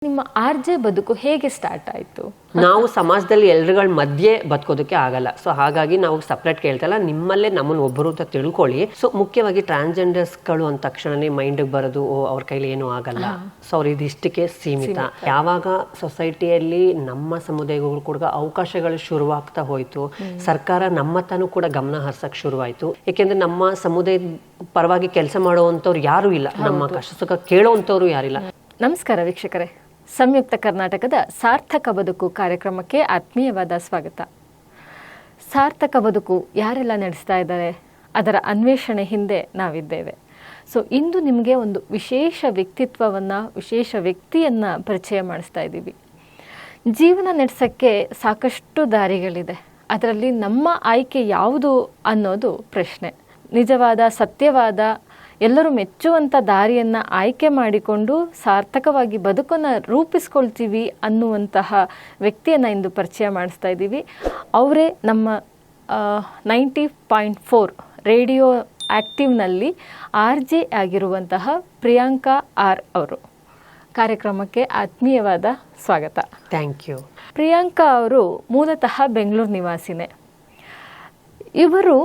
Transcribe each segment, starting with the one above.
ನಿಮ್ಮ ಆರ್ಜೆ ಬದುಕು ಹೇಗೆ ಸ್ಟಾರ್ಟ್ ಆಯಿತು? ನಾವು ಸಮಾಜದಲ್ಲಿ ಎಲ್ರುಗಳ ಮಧ್ಯೆ ಬದುಕೋದಕ್ಕೆ ಆಗಲ್ಲ. ಸೊ ಹಾಗಾಗಿ ನಾವು ಸಪ್ರೇಟ್ ಕೇಳ್ತಲ್ಲ, ನಿಮ್ಮಲ್ಲೇ ನಮ್ಮನ್ನು ಒಬ್ಬರು ಅಂತ ತಿಳ್ಕೊಳ್ಳಿ. ಸೊ ಮುಖ್ಯವಾಗಿ ಟ್ರಾನ್ಸ್ಜೆಂಡರ್ಸ್ಗಳು ಅಂದ ತಕ್ಷಣನೇ ಮೈಂಡ್ಗೆ ಬರೋದು ಅವ್ರ ಕೈಲಿ ಏನೂ ಆಗಲ್ಲ, ಸೊ ಅವ್ರು ಇದಿಷ್ಟಕ್ಕೆ ಸೀಮಿತ. ಯಾವಾಗ ಸೊಸೈಟಿಯಲ್ಲಿ ನಮ್ಮ ಸಮುದಾಯಗಳು ಕೂಡ ಅವಕಾಶಗಳು ಶುರುವಾಗ್ತಾ ಹೋಯ್ತು, ಸರ್ಕಾರ ನಮ್ಮ ತಾನು ಕೂಡ ಗಮನ ಹರಿಸಕ್ ಶುರುವಾಯ್ತು. ಯಾಕೆಂದ್ರೆ ನಮ್ಮ ಸಮುದಾಯದ ಪರವಾಗಿ ಕೆಲಸ ಮಾಡುವಂಥವ್ರು ಯಾರೂ ಇಲ್ಲ, ನಮ್ಮ ಕಷ್ಟ ಸುಖ ಕೇಳೋವಂಥವ್ರು ಯಾರಿಲ್ಲ. ನಮಸ್ಕಾರ ವೀಕ್ಷಕರೇ, ಸಂಯುಕ್ತ ಕರ್ನಾಟಕದ ಸಾರ್ಥಕ ಬದುಕು ಕಾರ್ಯಕ್ರಮಕ್ಕೆ ಆತ್ಮೀಯವಾದ ಸ್ವಾಗತ. ಸಾರ್ಥಕ ಬದುಕು ಯಾರೆಲ್ಲ ನಡೆಸ್ತಾ ಇದ್ದಾರೆ, ಅದರ ಅನ್ವೇಷಣೆ ಹಿಂದೆ ನಾವಿದ್ದೇವೆ. ಸೊ ಇಂದು ನಿಮಗೆ ಒಂದು ವಿಶೇಷ ವ್ಯಕ್ತಿತ್ವವನ್ನು, ವಿಶೇಷ ವ್ಯಕ್ತಿಯನ್ನು ಪರಿಚಯ ಮಾಡಿಸ್ತಾ ಇದ್ದೀವಿ. ಜೀವನ ನಡೆಸೋಕ್ಕೆ ಸಾಕಷ್ಟು ದಾರಿಗಳಿದೆ, ಅದರಲ್ಲಿ ನಮ್ಮ ಆಯ್ಕೆ ಯಾವುದು ಅನ್ನೋದು ಪ್ರಶ್ನೆ. ನಿಜವಾದ, ಸತ್ಯವಾದ, ಎಲ್ಲರೂ ಮೆಚ್ಚುವಂಥ ದಾರಿಯನ್ನು ಆಯ್ಕೆ ಮಾಡಿಕೊಂಡು ಸಾರ್ಥಕವಾಗಿ ಬದುಕನ್ನು ರೂಪಿಸ್ಕೊಳ್ತೀವಿ ಅನ್ನುವಂತಹ ವ್ಯಕ್ತಿಯನ್ನು ಇಂದು ಪರಿಚಯ ಮಾಡಿಸ್ತಾ ಇದ್ದೀವಿ. ಅವರೇ ನಮ್ಮ 90.4 ರೇಡಿಯೋ ಆ್ಯಕ್ಟಿವ್ನಲ್ಲಿ RJ ಆಗಿರುವಂತಹ ಪ್ರಿಯಾಂಕಾ ಆರ್ ಅವರು. ಕಾರ್ಯಕ್ರಮಕ್ಕೆ ಆತ್ಮೀಯವಾದ ಸ್ವಾಗತ. Thank you. ಪ್ರಿಯಾಂಕಾ ಅವರು ಮೂಲತಃ ಬೆಂಗಳೂರು ನಿವಾಸಿನೇ. ಇವರು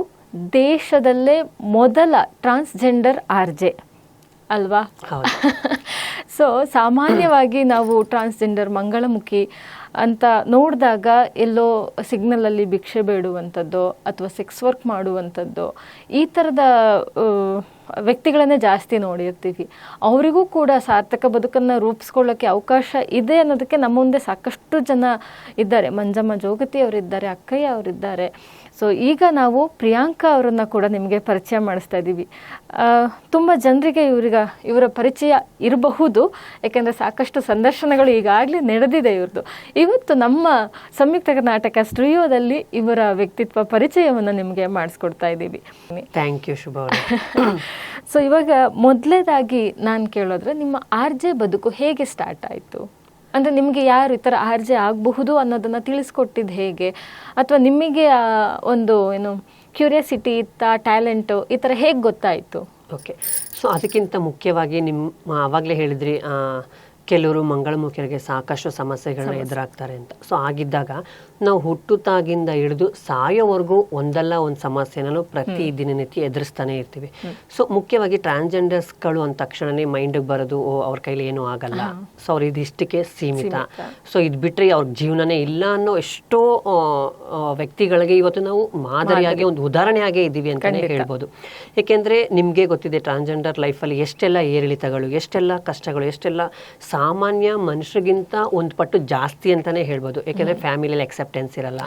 ದೇಶದಲ್ಲೇ ಮೊದಲ ಟ್ರಾನ್ಸ್ಜೆಂಡರ್ RJ ಅಲ್ವಾ? ಸೊ ಸಾಮಾನ್ಯವಾಗಿ ನಾವು ಟ್ರಾನ್ಸ್ಜೆಂಡರ್ ಮಂಗಳಮುಖಿ ಅಂತ ನೋಡಿದಾಗ ಎಲ್ಲೋ ಸಿಗ್ನಲಲ್ಲಿ ಭಿಕ್ಷೆ ಬೇಡುವಂಥದ್ದು ಅಥವಾ ಸೆಕ್ಸ್ ವರ್ಕ್ ಮಾಡುವಂಥದ್ದು, ಈ ಥರದ ವ್ಯಕ್ತಿಗಳನ್ನೇ ಜಾಸ್ತಿ ನೋಡಿರ್ತೀವಿ. ಅವರಿಗೂ ಕೂಡ ಸಾರ್ಥಕ ಬದುಕನ್ನು ರೂಪಿಸ್ಕೊಳ್ಳೋಕ್ಕೆ ಅವಕಾಶ ಇದೆ ಅನ್ನೋದಕ್ಕೆ ನಮ್ಮ ಮುಂದೆ ಸಾಕಷ್ಟು ಜನ ಇದ್ದಾರೆ. ಮಂಜಮ್ಮ ಜೋಗತಿ ಅವರಿದ್ದಾರೆ, ಅಕ್ಕಯ್ಯ ಅವರಿದ್ದಾರೆ. ಸೊ ಈಗ ನಾವು ಪ್ರಿಯಾಂಕಾ ಅವರನ್ನು ಕೂಡ ನಿಮಗೆ ಪರಿಚಯ ಮಾಡಿಸ್ತಾ ಇದ್ದೀವಿ. ತುಂಬ ಜನರಿಗೆ ಇವರ ಪರಿಚಯ ಇರಬಹುದು, ಯಾಕೆಂದರೆ ಸಾಕಷ್ಟು ಸಂದರ್ಶನಗಳು ಈಗಾಗಲೇ ನಡೆದಿದೆ ಇವ್ರದ್ದು. ಇವತ್ತು ನಮ್ಮ ಸಂಯುಕ್ತ ಕರ್ನಾಟಕ ಸ್ಟುಡಿಯೋದಲ್ಲಿ ಇವರ ವ್ಯಕ್ತಿತ್ವ ಪರಿಚಯವನ್ನು ನಿಮಗೆ ಮಾಡಿಸ್ಕೊಡ್ತಾ ಇದ್ದೀವಿ. Thank you Shubha. ಸೊ ಇವಾಗ ಮೊದಲೇದಾಗಿ ನಾನು ಕೇಳೋದ್ರೆ, ನಿಮ್ಮ RJ ಬದುಕು ಹೇಗೆ ಸ್ಟಾರ್ಟ್ ಆಯಿತು? ಅಂದರೆ ನಿಮಗೆ ಯಾರು ಈ ಥರ RJ ಆಗಬಹುದು ಅನ್ನೋದನ್ನು ತಿಳಿಸ್ಕೊಟ್ಟಿದ್ದು ಹೇಗೆ? ಅಥವಾ ನಿಮಗೆ ಒಂದು ಕ್ಯೂರಿಯಾಸಿಟಿ ಇತ್ತಾ, ಟ್ಯಾಲೆಂಟು, ಈ ಥರ ಹೇಗೆ ಗೊತ್ತಾಯಿತು? ಓಕೆ, ಸೊ ಅದಕ್ಕಿಂತ ಮುಖ್ಯವಾಗಿ ನಿಮ್ಮ ಆವಾಗಲೇ ಹೇಳಿದ್ರಿ, ಕೆಲವರು ಮಂಗಳಮುಖಿಯರಿಗೆ ಸಾಕಷ್ಟು ಸಮಸ್ಯೆಗಳನ್ನ ಎದುರಾಗ್ತಾರೆ ಅಂತ. ಸೊ ಆಗಿದ್ದಾಗ ನಾವು ಹುಟ್ಟುತ್ತಾಗಿಂದ ಹಿಡಿದು ಸಾಯೋವರೆಗೂ ಒಂದಲ್ಲ ಒಂದು ಸಮಸ್ಯೆನೂ ಪ್ರತಿ ದಿನನಿತ್ಯ ಎದುರಿಸ್ತಾನೆ ಇರ್ತೀವಿ. ಸೊ ಮುಖ್ಯವಾಗಿ ಟ್ರಾನ್ಸ್ಜೆಂಡರ್ಸ್ಗಳು ಅಂದ ತಕ್ಷಣನೇ ಮೈಂಡ್ಗೆ ಬರೋದು ಅವ್ರ ಕೈಲಿ ಏನೂ ಆಗಲ್ಲ, ಸೊ ಅವ್ರು ಇದಿಷ್ಟಕ್ಕೆ ಸೀಮಿತ, ಸೊ ಇದು ಬಿಟ್ಟರೆ ಅವ್ರ ಜೀವನನೇ ಇಲ್ಲ ಅನ್ನೋ ಎಷ್ಟೋ ವ್ಯಕ್ತಿಗಳಿಗೆ ಇವತ್ತು ನಾವು ಮಾದರಿಯಾಗಿ ಒಂದು ಉದಾಹರಣೆಯಾಗೇ ಇದ್ದೀವಿ ಅಂತಲೇ ಹೇಳ್ಬೋದು. ಏಕೆಂದರೆ ನಿಮಗೆ ಗೊತ್ತಿದೆ, ಟ್ರಾನ್ಸ್ಜೆಂಡರ್ ಲೈಫಲ್ಲಿ ಎಷ್ಟೆಲ್ಲ ಏರಿಳಿತಗಳು, ಎಷ್ಟೆಲ್ಲ ಕಷ್ಟಗಳು, ಎಷ್ಟೆಲ್ಲ ಸಾಮಾನ್ಯ ಮನುಷ್ಯರಿಗಿಂತ ಒಂದು ಪಟ್ಟು ಜಾಸ್ತಿ ಅಂತಾನೆ ಹೇಳ್ಬೋದು. ಯಾಕೆಂದ್ರೆ ಫ್ಯಾಮಿಲಿಯಲ್ಲಿ ಅಕ್ಸೆಪ್ಟೆನ್ಸ್ ಇರಲ್ಲ,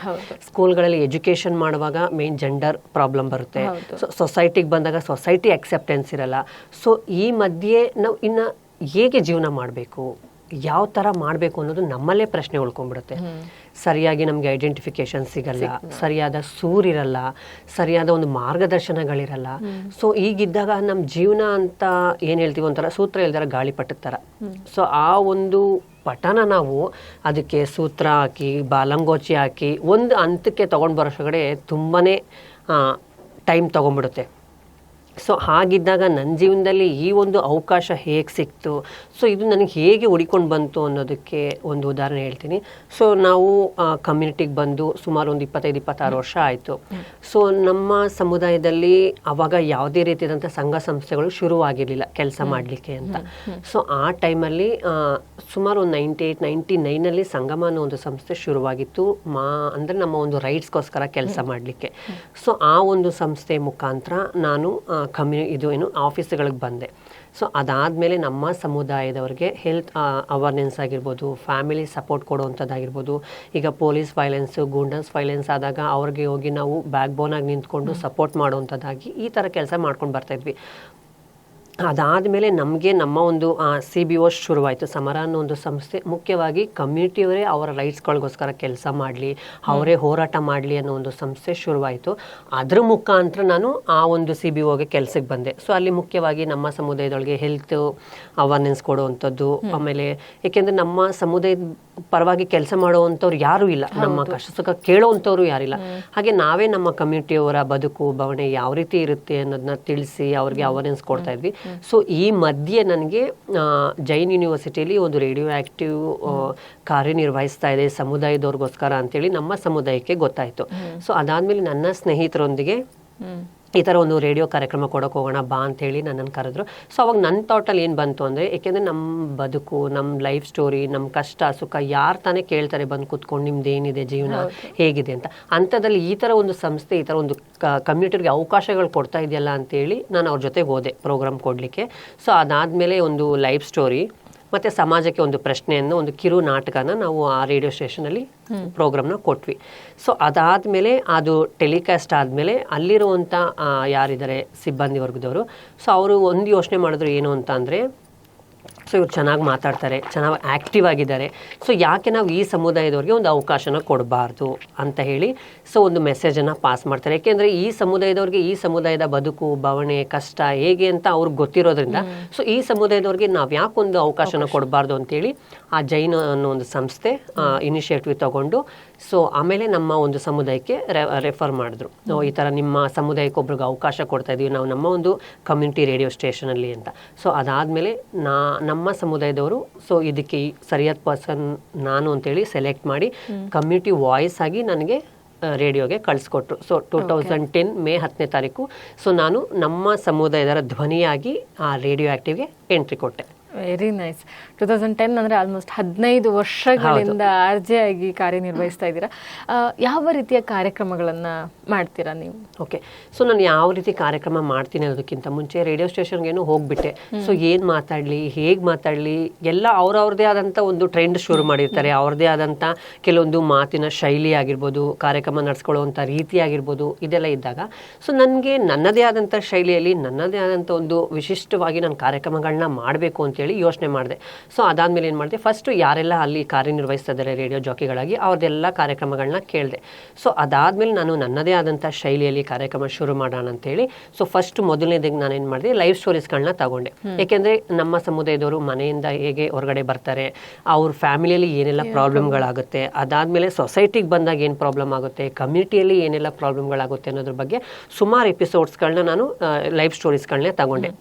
ಸ್ಕೂಲ್ಗಳಲ್ಲಿ ಎಜುಕೇಶನ್ ಮಾಡುವಾಗ ಮೇನ್ ಜೆಂಡರ್ ಪ್ರಾಬ್ಲಮ್ ಬರುತ್ತೆ, ಸೊ ಸೊಸೈಟಿಗೆ ಬಂದಾಗ ಸೊಸೈಟಿ ಅಕ್ಸೆಪ್ಟೆನ್ಸ್ ಇರಲ್ಲ. ಸೊ ಈ ಮಧ್ಯೆ ನಾವು ಇನ್ನು ಹೇಗೆ ಜೀವನ ಮಾಡಬೇಕು, ಯಾವ ಥರ ಮಾಡಬೇಕು ಅನ್ನೋದು ನಮ್ಮಲ್ಲೇ ಪ್ರಶ್ನೆ ಉಳ್ಕೊಂಡ್ಬಿಡುತ್ತೆ. ಸರಿಯಾಗಿ ನಮಗೆ ಐಡೆಂಟಿಫಿಕೇಶನ್ ಸಿಗಲ್ಲ, ಸರಿಯಾದ ಸೂರಿರಲ್ಲ, ಸರಿಯಾದ ಒಂದು ಮಾರ್ಗದರ್ಶನಗಳಿರಲ್ಲ. ಸೊ ಈಗಿದ್ದಾಗ ನಮ್ಮ ಜೀವನ ಅಂತ ಏನು ಹೇಳ್ತೀವಿ, ಒಂಥರ ಸೂತ್ರ ಹೇಳ್ದಾರ ಗಾಳಿಪಟದ ಥರ. ಸೊ ಆ ಒಂದು ಪಟನ ನಾವು ಅದಕ್ಕೆ ಸೂತ್ರ ಹಾಕಿ ಬಾಲಂಗೋಚಿ ಹಾಕಿ ಒಂದು ಹಂತಕ್ಕೆ ತೊಗೊಂಡು ಬರೋಷ್ಟೊಳಗಡೆ ತುಂಬಾ ಟೈಮ್ ತೊಗೊಂಡ್ಬಿಡುತ್ತೆ. ಸೊ ಹಾಗಿದ್ದಾಗ ನನ್ನ ಜೀವನದಲ್ಲಿ ಈ ಒಂದು ಅವಕಾಶ ಹೇಗೆ ಸಿಕ್ತು, ಸೊ ಇದು ನನಗೆ ಹೇಗೆ ಹುಡಿಕೊಂಡು ಬಂತು ಅನ್ನೋದಕ್ಕೆ ಒಂದು ಉದಾಹರಣೆ ಹೇಳ್ತೀನಿ. ಸೊ ನಾವು ಕಮ್ಯುನಿಟಿಗೆ ಬಂದು ಸುಮಾರು ಒಂದು 25-26 ವರ್ಷ ಆಯಿತು. ಸೊ ನಮ್ಮ ಸಮುದಾಯದಲ್ಲಿ ಆವಾಗ ಯಾವುದೇ ರೀತಿಯಾದಂಥ ಸಂಘ ಸಂಸ್ಥೆಗಳು ಶುರುವಾಗಿರಲಿಲ್ಲ ಕೆಲಸ ಮಾಡಲಿಕ್ಕೆ ಅಂತ. ಸೊ ಆ ಟೈಮಲ್ಲಿ ಸುಮಾರು ಒಂದು 98-99ನಲ್ಲಿ ಸಂಗಮ ಅನ್ನೋ ಒಂದು ಸಂಸ್ಥೆ ಶುರುವಾಗಿತ್ತು, ಅಂದರೆ ನಮ್ಮ ಒಂದು ರೈಟ್ಸ್ಗೋಸ್ಕರ ಕೆಲಸ ಮಾಡಲಿಕ್ಕೆ. ಸೊ ಆ ಒಂದು ಸಂಸ್ಥೆ ಮುಖಾಂತರ ನಾನು ಆಫೀಸ್ಗಳಿಗೆ ಬಂದೆ. ಸೊ ಅದಾದಮೇಲೆ ನಮ್ಮ ಸಮುದಾಯದವ್ರಿಗೆ ಹೆಲ್ತ್ ಅವೇರ್ನೆಸ್ ಆಗಿರ್ಬೋದು, ಫ್ಯಾಮಿಲಿ ಸಪೋರ್ಟ್ ಕೊಡುವಂಥದ್ದಾಗಿರ್ಬೋದು, ಈಗ ಪೊಲೀಸ್ ವೈಲೆನ್ಸು, ಗೂಂಡನ್ಸ್ ವೈಲೆನ್ಸ್ ಆದಾಗ ಅವ್ರಿಗೆ ಹೋಗಿ ನಾವು ಬ್ಯಾಕ್ ಬೋನಾಗಿ ನಿಂತ್ಕೊಂಡು ಸಪೋರ್ಟ್ ಮಾಡುವಂಥದ್ದಾಗಿ ಈ ಥರ ಕೆಲಸ ಮಾಡ್ಕೊಂಡು ಬರ್ತಾಯಿದ್ವಿ. ಅದಾದಮೇಲೆ ನಮಗೆ ನಮ್ಮ ಒಂದು CBO ಶುರುವಾಯಿತು, ಸಮರ ಅನ್ನೋ ಒಂದು ಸಂಸ್ಥೆ. ಮುಖ್ಯವಾಗಿ ಕಮ್ಯುನಿಟಿಯವರೇ ಅವರ ರೈಟ್ಸ್ಗಳಿಗೋಸ್ಕರ ಕೆಲಸ ಮಾಡಲಿ, ಅವರೇ ಹೋರಾಟ ಮಾಡಲಿ ಅನ್ನೋ ಒಂದು ಸಂಸ್ಥೆ ಶುರುವಾಯಿತು. ಅದ್ರ ಮುಖಾಂತರ ನಾನು ಆ ಒಂದು CBOಗೆ ಕೆಲಸಕ್ಕೆ ಬಂದೆ. ಸೊ ಅಲ್ಲಿ ಮುಖ್ಯವಾಗಿ ನಮ್ಮ ಸಮುದಾಯದೊಳಗೆ ಹೆಲ್ತ್ ಅವೇರ್ನೆಸ್ ಕೊಡುವಂಥದ್ದು, ಆಮೇಲೆ ಏಕೆಂದರೆ ನಮ್ಮ ಸಮುದಾಯದ ಪರವಾಗಿ ಕೆಲಸ ಮಾಡುವಂಥವ್ರು ಯಾರೂ ಇಲ್ಲ, ನಮ್ಮ ಕಷ್ಟ ಸುಖ ಕೇಳೋವಂಥವ್ರು ಯಾರಿಲ್ಲ. ಹಾಗೆ ನಾವೇ ನಮ್ಮ ಕಮ್ಯುನಿಟಿಯವರ ಬದುಕು ಬವಣೆ ಯಾವ ರೀತಿ ಇರುತ್ತೆ ಅನ್ನೋದನ್ನ ತಿಳಿಸಿ ಅವ್ರಿಗೆ ಅವೇರ್ನೆಸ್ ಕೊಡ್ತಾ ಇದ್ವಿ. ಸೊ ಈ ಮಧ್ಯೆ ನನಗೆ ಜೈನ್ ಯೂನಿವರ್ಸಿಟಿಯಲ್ಲಿ ಒಂದು ರೇಡಿಯೋ ಆಕ್ಟಿವ್ ಕಾರ್ಯನಿರ್ವಹಿಸ್ತಾ ಇದೆ ಸಮುದಾಯದವ್ರಿಗೋಸ್ಕರ ಅಂತೇಳಿ ನಮ್ಮ ಸಮುದಾಯಕ್ಕೆ ಗೊತ್ತಾಯಿತು. ಸೊ ಅದಾದಮೇಲೆ ನನ್ನ ಸ್ನೇಹಿತರೊಂದಿಗೆ ಈ ಥರ ಒಂದು ರೇಡಿಯೋ ಕಾರ್ಯಕ್ರಮ ಕೊಡೋಕೆ ಹೋಗೋಣ ಬಾ ಅಂತೇಳಿ ನನ್ನನ್ನು ಕರೆದ್ರು. ಸೊ ಅವಾಗ ನನ್ನ ಥಾಟಲ್ಲಿ ಏನು ಬಂತು ಅಂದರೆ, ಏಕೆಂದರೆ ನಮ್ಮ ಬದುಕು, ನಮ್ಮ ಲೈಫ್ ಸ್ಟೋರಿ, ನಮ್ಮ ಕಷ್ಟ ಸುಖ ಯಾರು ತಾನೇ ಕೇಳ್ತಾರೆ ಬಂದು ಕೂತ್ಕೊಂಡು ನಿಮ್ದು ಏನಿದೆ ಜೀವನ ಹೇಗಿದೆ ಅಂತ. ಅಂಥದ್ದಲ್ಲಿ ಈ ಥರ ಒಂದು ಸಂಸ್ಥೆ ಈ ಥರ ಒಂದು ಕಮ್ಯುನಿಟಿಗೆ ಅವಕಾಶಗಳು ಕೊಡ್ತಾ ಇದೆಯಲ್ಲ ಅಂತೇಳಿ ನಾನು ಅವ್ರ ಜೊತೆಗೆ ಹೋದೆ ಪ್ರೋಗ್ರಾಮ್ ಕೊಡಲಿಕ್ಕೆ. ಸೊ ಅದಾದಮೇಲೆ ಒಂದು ಲೈಫ್ ಸ್ಟೋರಿ ಮತ್ತು ಸಮಾಜಕ್ಕೆ ಒಂದು ಪ್ರಶ್ನೆಯನ್ನು, ಒಂದು ಕಿರು ನಾಟಕನ ನಾವು ಆ ರೇಡಿಯೋ ಸ್ಟೇಷನಲ್ಲಿ ಪ್ರೋಗ್ರಾಮ್ನ ಕೊಟ್ವಿ. ಸೊ ಅದಾದಮೇಲೆ ಅದು ಟೆಲಿಕಾಸ್ಟ್ ಆದಮೇಲೆ ಅಲ್ಲಿರುವಂಥ ಯಾರಿದ್ದಾರೆ ಸಿಬ್ಬಂದಿ ವರ್ಗದವರು, ಸೊ ಅವರು ಒಂದು ಯೋಚನೆ ಮಾಡಿದ್ರು ಏನು ಅಂತ ಅಂದರೆ, ಸೊ ಇವ್ರು ಚೆನ್ನಾಗಿ ಮಾತಾಡ್ತಾರೆ, ಚೆನ್ನಾಗಿ ಆ್ಯಕ್ಟಿವ್ ಆಗಿದ್ದಾರೆ, ಸೊ ಯಾಕೆ ನಾವು ಈ ಸಮುದಾಯದವ್ರಿಗೆ ಒಂದು ಅವಕಾಶನ ಕೊಡಬಾರ್ದು ಅಂತ ಹೇಳಿ ಸೊ ಒಂದು ಮೆಸೇಜನ್ನು ಪಾಸ್ ಮಾಡ್ತಾರೆ. ಯಾಕೆಂದರೆ ಈ ಸಮುದಾಯದವ್ರಿಗೆ ಈ ಸಮುದಾಯದ ಬದುಕು ಬವಣೆ ಕಷ್ಟ ಹೇಗೆ ಅಂತ ಅವ್ರಿಗೆ ಗೊತ್ತಿರೋದ್ರಿಂದ ಸೊ ಈ ಸಮುದಾಯದವ್ರಿಗೆ ನಾವು ಯಾಕೊಂದು ಅವಕಾಶನ ಕೊಡಬಾರ್ದು ಅಂತೇಳಿ ಆ ಜೈನ್ ಅನ್ನೋ ಒಂದು ಸಂಸ್ಥೆ ಇನಿಷಿಯೇಟಿವ್ ತಗೊಂಡು ಸೊ ಆಮೇಲೆ ನಮ್ಮ ಒಂದು ಸಮುದಾಯಕ್ಕೆ ರೆಫರ್ ಮಾಡಿದ್ರು. ಈ ಥರ ನಿಮ್ಮ ಸಮುದಾಯಕ್ಕೆ ಒಬ್ರಿಗೆ ಅವಕಾಶ ಕೊಡ್ತಾ ಇದೀವಿ ನಾವು ನಮ್ಮ ಒಂದು ಕಮ್ಯುನಿಟಿ ರೇಡಿಯೋ ಸ್ಟೇಷನಲ್ಲಿ ಅಂತ. ಸೊ ಅದಾದಮೇಲೆ ನಮ್ಮ ಸಮುದಾಯದವರು ಸೊ ಇದಕ್ಕೆ ಸರಿಯಾದ ಪರ್ಸನ್ ನಾನು ಅಂತೇಳಿ ಸೆಲೆಕ್ಟ್ ಮಾಡಿ ಕಮ್ಯುನಿಟಿ ವಾಯ್ಸ್ ಆಗಿ ನನಗೆ ರೇಡಿಯೋಗೆ ಕಳಿಸ್ಕೊಟ್ರು. ಸೊ 2010 ಮೇ 10ನೇ ತಾರೀಕು ಸೊ ನಾನು ನಮ್ಮ ಸಮುದಾಯದ ಧ್ವನಿಯಾಗಿ ಆ ರೇಡಿಯೋ ಆಕ್ಟಿವ್ಗೆ ಎಂಟ್ರಿ ಕೊಟ್ಟೆ. Very nice. 2010 ಅಂದರೆ ಆಲ್ಮೋಸ್ಟ್ 15 ವರ್ಷಗಳಿಂದ RJ ಆಗಿ ಕಾರ್ಯನಿರ್ವಹಿಸ್ತಾ ಇದ್ದೀರಾ. ಯಾವ ರೀತಿಯ ಕಾರ್ಯಕ್ರಮಗಳನ್ನು ಮಾಡ್ತೀರಾ ನೀವು? ಓಕೆ, ಸೊ ನಾನು ಯಾವ ರೀತಿ ಕಾರ್ಯಕ್ರಮ ಮಾಡ್ತೀನಿ ಅನ್ನೋದಕ್ಕಿಂತ ಮುಂಚೆ ರೇಡಿಯೋ ಸ್ಟೇಷನ್ಗೇನು ಹೋಗ್ಬಿಟ್ಟೆ. ಸೊ ಏನು ಮಾತಾಡಲಿ, ಹೇಗೆ ಮಾತಾಡಲಿ ಎಲ್ಲ ಅವ್ರವ್ರದ್ದೇ ಆದಂಥ ಒಂದು ಟ್ರೆಂಡ್ ಶುರು ಮಾಡಿರ್ತಾರೆ. ಅವ್ರದ್ದೇ ಆದಂಥ ಕೆಲವೊಂದು ಮಾತಿನ ಶೈಲಿ ಆಗಿರ್ಬೋದು, ಕಾರ್ಯಕ್ರಮ ನಡೆಸ್ಕೊಳ್ಳುವಂಥ ರೀತಿ ಆಗಿರ್ಬೋದು, ಇದೆಲ್ಲ ಇದ್ದಾಗ ಸೊ ನನಗೆ ನನ್ನದೇ ಆದಂಥ ಶೈಲಿಯಲ್ಲಿ ನನ್ನದೇ ಆದಂಥ ಒಂದು ವಿಶಿಷ್ಟವಾಗಿ ನಾನು ಕಾರ್ಯಕ್ರಮಗಳನ್ನ ಮಾಡಬೇಕು ಅಂತೇಳಿ ಯೋಚನೆ ಮಾಡಿದೆ. ಸೊ ಅದಾದಮೇಲೆ ಏನು ಮಾಡಿದೆ, ಫಸ್ಟು ಯಾರೆಲ್ಲ ಅಲ್ಲಿ ಕಾರ್ಯನಿರ್ವಹಿಸ್ತಾ ಇದ್ದಾರೆ ರೇಡಿಯೋ ಜಾಕಿಗಳಾಗಿ ಅವ್ರದ್ದೆಲ್ಲ ಕಾರ್ಯಕ್ರಮಗಳನ್ನ ಕೇಳಿದೆ. ಸೊ ಅದಾದಮೇಲೆ ನಾನು ನನ್ನದೇ ಆದಂಥ ಶೈಲಿಯಲ್ಲಿ ಕಾರ್ಯಕ್ರಮ ಶುರು ಮಾಡೋಣ ಅಂತೇಳಿ ಸೊ ಫಸ್ಟ್ ಮೊದಲನೇದಾಗಿ ನಾನೇನು ಮಾಡಿದೆ, ಲೈವ್ ಸ್ಟೋರೀಸ್ಗಳನ್ನ ತಗೊಂಡೆ. ಏಕೆಂದರೆ ನಮ್ಮ ಸಮುದಾಯದವರು ಮನೆಯಿಂದ ಹೇಗೆ ಹೊರಗಡೆ ಬರ್ತಾರೆ, ಅವ್ರ ಫ್ಯಾಮಿಲಿಯಲ್ಲಿ ಏನೆಲ್ಲ ಪ್ರಾಬ್ಲಮ್ಗಳಾಗುತ್ತೆ, ಅದಾದಮೇಲೆ ಸೊಸೈಟಿಗೆ ಬಂದಾಗ ಏನು ಪ್ರಾಬ್ಲಮ್ ಆಗುತ್ತೆ, ಕಮ್ಯುನಿಟಿಯಲ್ಲಿ ಏನೆಲ್ಲ ಪ್ರಾಬ್ಲಮ್ಗಳಾಗುತ್ತೆ ಅನ್ನೋದ್ರ ಬಗ್ಗೆ ಸುಮಾರು ಎಪಿಸೋಡ್ಸ್ಗಳನ್ನ ನಾನು ಲೈವ್ ಸ್ಟೋರೀಸ್ಗಳನ್ನೇ ತಗೊಂಡೆ.